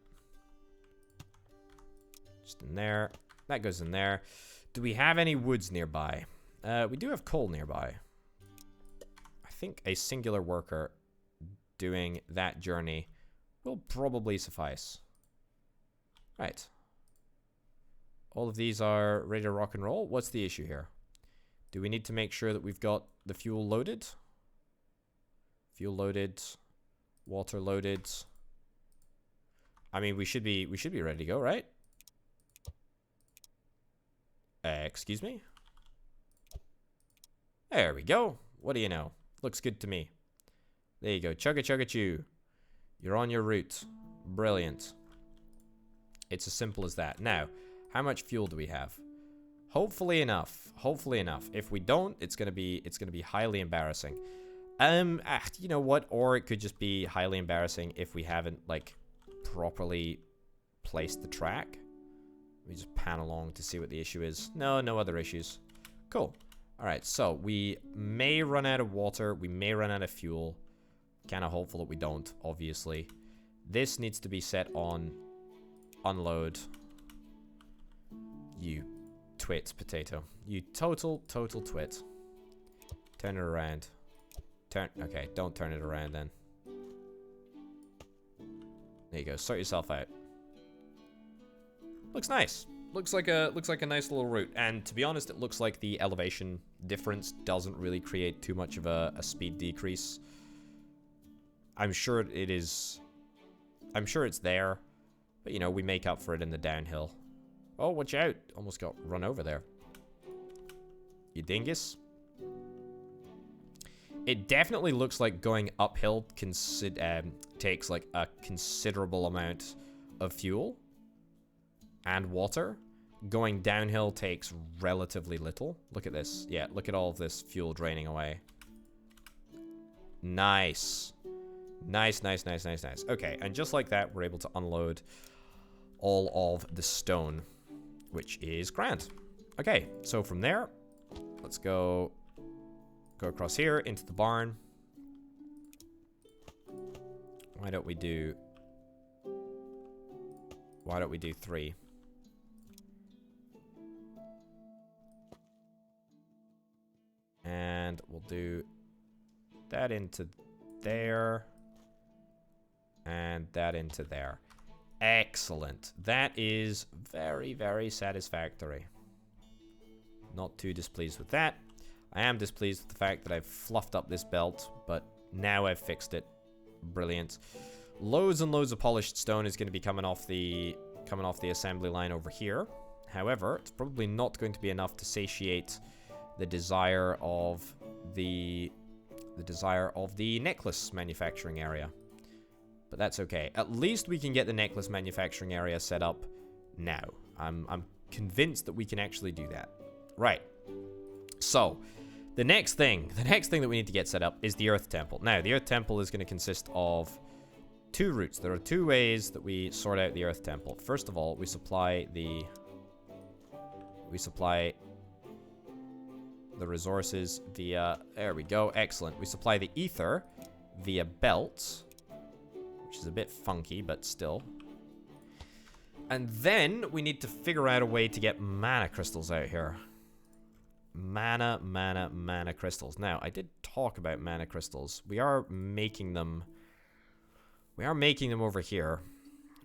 Just in there. That goes in there. Do we have any woods nearby? We do have coal nearby. I think a singular worker doing that journey will probably suffice. Right. All of these are ready to rock and roll. What's the issue here? Do we need to make sure that we've got the fuel loaded? Fuel loaded. Water loaded. I mean, we should be ready to go, right? Excuse me? There we go. What do you know? Looks good to me. There you go. Chugga chugga chew. You're on your route. Brilliant. It's as simple as that. Now, how much fuel do we have? Hopefully enough. Hopefully enough. If we don't, it's gonna be highly embarrassing. You know what? Or it could just be highly embarrassing if we haven't, like, properly placed the track. We just pan along to see what the issue is. No other issues. Cool. Alright, so we may run out of water. We may run out of fuel. Kind of hopeful that we don't, obviously. This needs to be set on unload. You twit, potato. You total twit. Turn it around. Okay, don't turn it around then. There you go. Sort yourself out. Looks nice. Looks like a nice little route. And to be honest, it looks like the elevation difference doesn't really create too much of a speed decrease. I'm sure it is. I'm sure it's there, but you know, we make up for it in the downhill. Oh, watch out! Almost got run over there. You dingus. It definitely looks like going uphill takes like a considerable amount of fuel and water. Going downhill takes relatively little. Look at this. Yeah, look at all of this fuel draining away. Nice. Nice. Okay, and just like that, we're able to unload all of the stone, which is grand. Okay, so from there, let's go across here into the barn. Why don't we do 3? And we'll do that into there. And that into there. Excellent. That is very, very satisfactory. Not too displeased with that. I am displeased with the fact that I've fluffed up this belt, but now I've fixed it. Brilliant. Loads and loads of polished stone is going to be coming off the assembly line over here. However, it's probably not going to be enough to satiate the desire of the necklace manufacturing area. But that's okay. At least we can get the necklace manufacturing area set up now. I'm convinced that we can actually do that. Right. So, the next thing that we need to get set up is the Earth Temple. Now, the Earth Temple is going to consist of 2 routes. There are 2 ways that we sort out the Earth Temple. First of all, we supply the resources via, there we go, excellent. We supply the ether via belts, which is a bit funky, but still. And then we need to figure out a way to get mana crystals out here. Mana crystals. Now, I did talk about mana crystals. We are making them over here.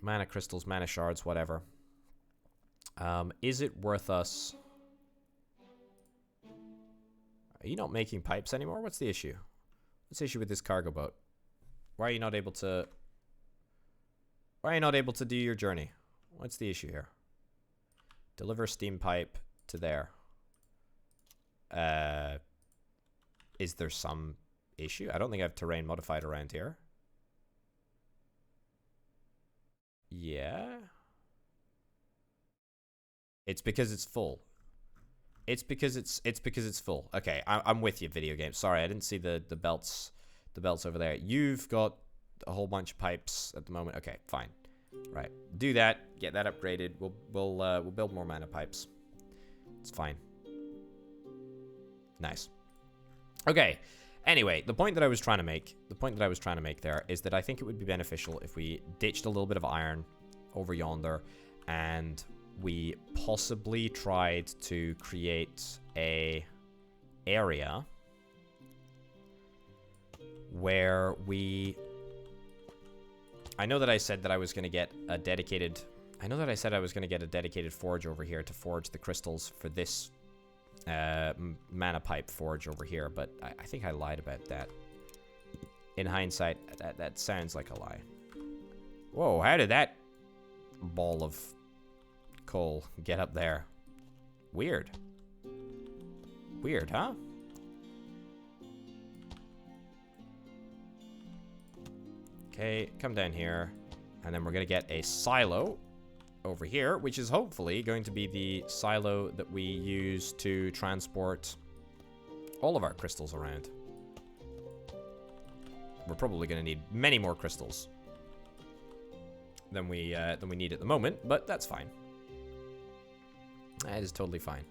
Mana crystals, mana shards, whatever. Is it worth us? Are you not making pipes anymore? What's the issue? What's the issue with this cargo boat? Why are you not able to... Why are you not able to do your journey? What's the issue here? Deliver steam pipe to there. Is there some issue? I don't think I have terrain modified around here. Yeah. It's because it's full. It's because it's full. Okay, I'm with you, video game. Sorry, I didn't see the belts over there. You've got a whole bunch of pipes at the moment. Okay, fine. Right, do that. Get that upgraded. We'll build more mana pipes. It's fine. Nice. Okay. Anyway, the point that I was trying to make there is that I think it would be beneficial if we ditched a little bit of iron over yonder and we possibly tried to create a area where we... I know that I said that I was going to get a dedicated... forge over here to forge the crystals for this mana pipe forge over here, but I think I lied about that. In hindsight, that sounds like a lie. Whoa, how did that ball of coal get up there? Weird. Weird, huh? Okay, come down here, and then we're gonna get a silo over here, which is hopefully going to be the silo that we use to transport all of our crystals around. We're probably going to need many more crystals than we need at the moment, but that's fine. That is totally fine.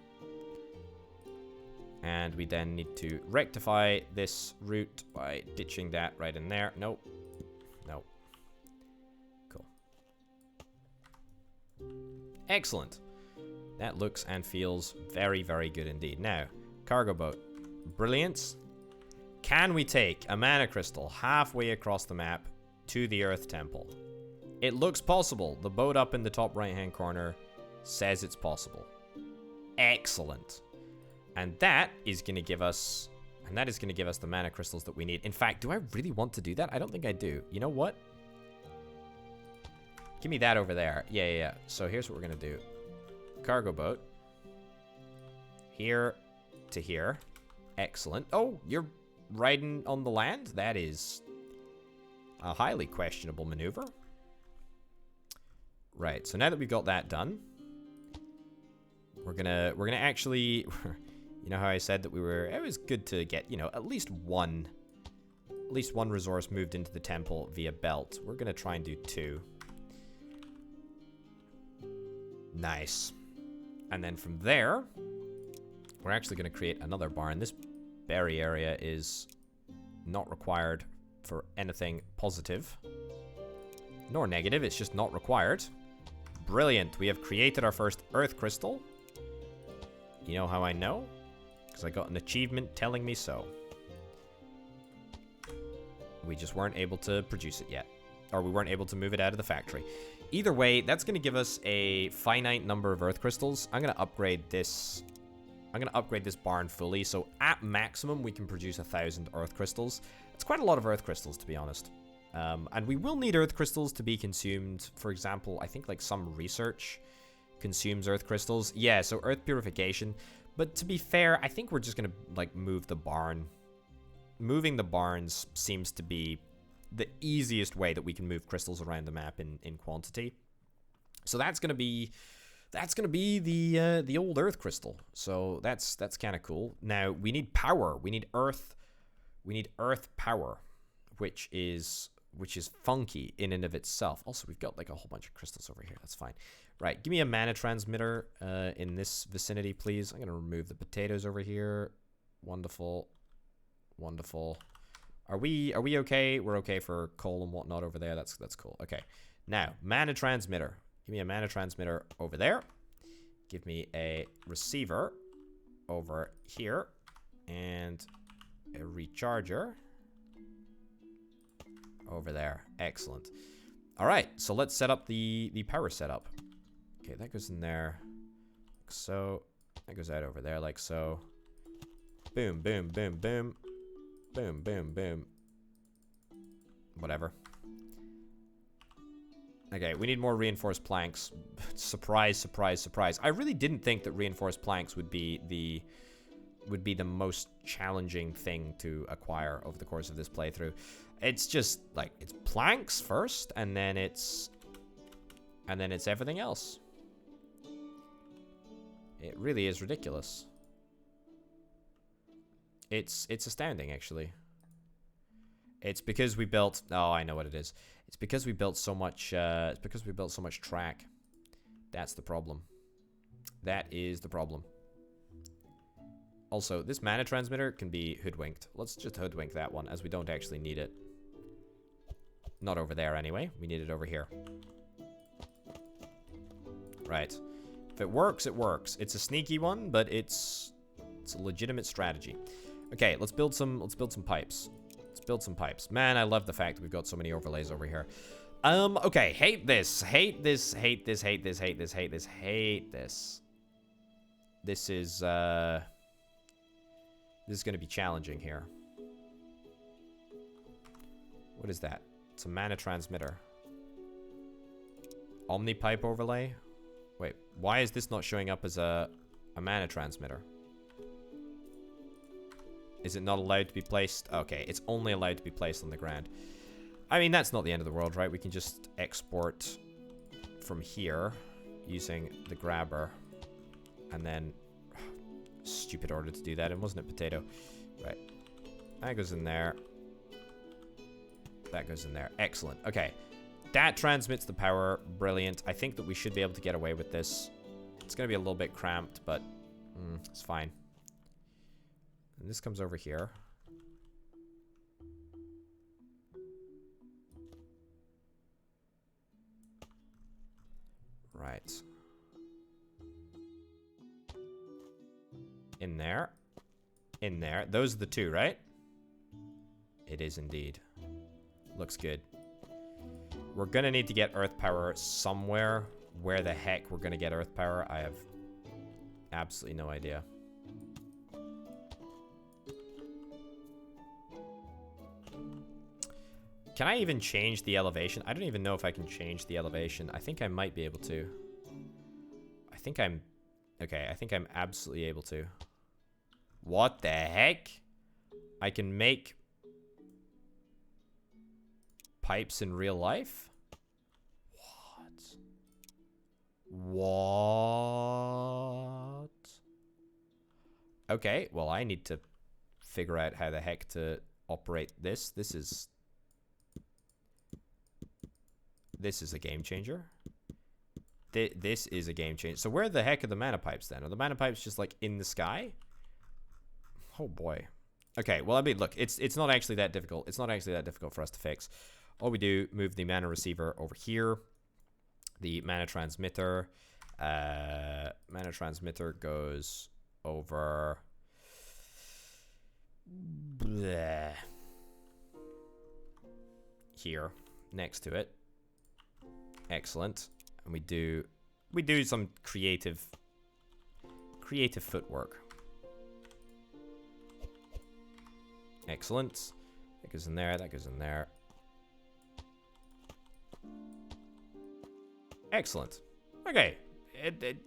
And we then need to rectify this route by ditching that right in there. Nope. Nope. Cool. Excellent. That looks and feels very, very good indeed. Now, cargo boat. Brilliant. Can we take a mana crystal halfway across the map to the Earth Temple? It looks possible. The boat up in the top right-hand corner says it's possible. Excellent. And that is going to give us... the mana crystals that we need. In fact, do I really want to do that? I don't think I do. You know what? Give me that over there. Yeah. So here's what we're going to do. Cargo boat. Here to here. Excellent. Oh, you're riding on the land? That is a highly questionable maneuver. Right, so now that we've got that done, we're gonna actually... You know how I said that it was good to get, you know, at least one resource moved into the temple via belt. We're gonna try and do 2. Nice. And then from there, we're actually gonna create another barn. This berry area is not required for anything positive nor negative. It's just not required. Brilliant. We have created our first earth crystal. You know how I know? Because I got an achievement telling me so. We just weren't able to produce it yet. Or we weren't able to move it out of the factory. Either way, that's going to give us a finite number of earth crystals. I'm going to upgrade this... barn fully, so at maximum we can produce 1,000 earth crystals. It's quite a lot of earth crystals, to be honest. And we will need earth crystals to be consumed. For example, I think like some research consumes earth crystals. Yeah, so earth purification. But to be fair, I think we're just gonna like move the barn. Moving the barns seems to be the easiest way that we can move crystals around the map in quantity. So that's gonna be that's gonna be the old earth crystal. So that's kind of cool. Now we need power. We need earth. We need earth power, which is funky in and of itself. Also, we've got like a whole bunch of crystals over here. That's fine. Right, give me a mana transmitter in this vicinity, please. I'm gonna remove the potatoes over here. Wonderful, wonderful. Are we okay? We're okay for coal and whatnot over there. That's cool. Okay, now mana transmitter. Give me a mana transmitter over there. Give me a receiver over here and a recharger over there. Excellent. All right, so let's set up the power setup. Okay, that goes in there like so. That goes out over there like so. Boom, boom, boom, boom. Boom, boom, boom. Whatever. Okay, we need more reinforced planks. Surprise, surprise, surprise. I really didn't think that reinforced planks would be the most challenging thing to acquire over the course of this playthrough. It's just like it's planks first, and then it's everything else. It really is ridiculous. It's astounding, actually. It's because we built. Oh, I know what it is. It's because we built so much. It's because we built so much track. That's the problem. That is the problem. Also, this mana transmitter can be hoodwinked. Let's just hoodwink that one, as we don't actually need it. Not over there, anyway. We need it over here. Right. If it works, it works. It's a sneaky one, but it's a legitimate strategy. Okay, let's build some pipes. Let's build some pipes. Man, I love the fact that we've got so many overlays over here. Okay, hate this. Hate this, hate this, hate this, hate this, hate this, hate this. This is going to be challenging here. What is that? It's a mana transmitter. Omni pipe overlay? Wait, why is this not showing up as a mana transmitter? Is it not allowed to be placed? Okay, it's only allowed to be placed on the ground. I mean, that's not the end of the world, right? We can just export from here using the grabber. And then... Stupid order to do that, and wasn't it potato? Right. That goes in there. That goes in there. Excellent. Okay. That transmits the power. Brilliant. I think that we should be able to get away with this. It's going to be a little bit cramped, but it's fine. And this comes over here. Right. In there. In there. Those are the two, right? It is indeed. Looks good. We're gonna need to get earth power somewhere. Where the heck we're gonna get earth power, I have absolutely no idea. Can I even change the elevation? I don't even know if I can change the elevation. I think I might be able to. I think I'm... Okay, I think I'm absolutely able to. What the heck? I can make pipes in real life? What? Okay, well, I need to figure out how the heck to operate this. This is a game changer. This is a game changer. So where the heck are the mana pipes then? Are the mana pipes just like in the sky? Oh boy. Okay, well, I mean, look, it's not actually that difficult. It's not actually that difficult for us to fix. All we do, move the mana receiver over here. The mana transmitter. Mana transmitter goes over... Bleh. Here, next to it. Excellent. And we do some creative footwork. Excellent. That goes in there, that goes in there. Excellent. Okay.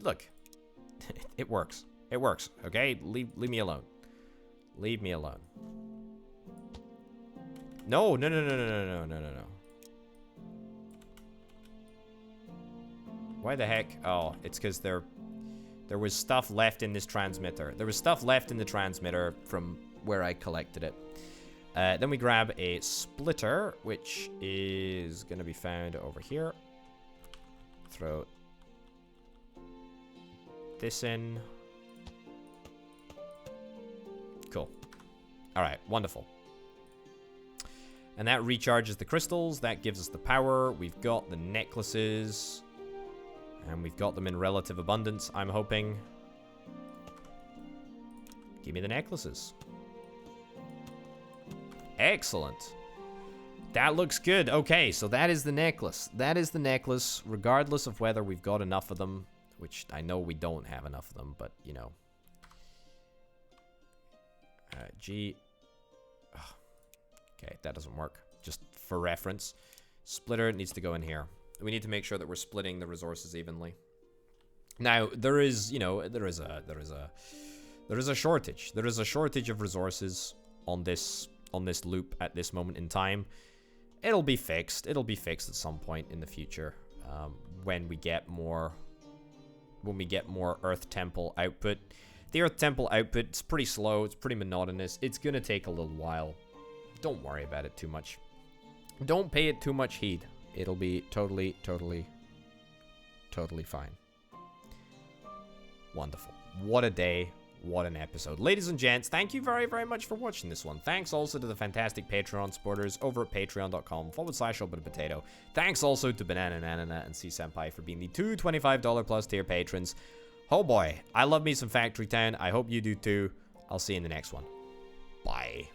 Look. It works. It works. Okay? Leave me alone. Leave me alone. No, no. Why the heck? Oh, it's because there was stuff left in this transmitter. There was stuff left in the transmitter from where I collected it. Then we grab a splitter, which is going to be found over here. Throw this in. Cool. All right, wonderful. And that recharges the crystals. That gives us the power. We've got the necklaces. And we've got them in relative abundance, I'm hoping. Give me the necklaces. Excellent. That looks good. Okay, so that is the necklace. That is the necklace, regardless of whether we've got enough of them, which I know we don't have enough of them, but, you know. G. Oh. Okay, that doesn't work. Just for reference. Splitter needs to go in here. We need to make sure that we're splitting the resources evenly. Now, there is, you know, there is a shortage. There is a shortage of resources on this loop at this moment in time. It'll be fixed. It'll be fixed at some point in the future, when we get more Earth Temple output. The Earth Temple output is pretty slow. It's pretty monotonous. It's gonna take a little while. Don't worry about it too much. Don't pay it too much heed. It'll be totally fine. Wonderful. What a day. What an episode. Ladies and gents, thank you very, very much for watching this one. Thanks also to the fantastic Patreon supporters over at patreon.com/ObitaPotato. Thanks also to Banana Nanana and C Senpai for being the two $25 plus tier patrons. Oh boy, I love me some Factory Town. I hope you do too. I'll see you in the next one. Bye.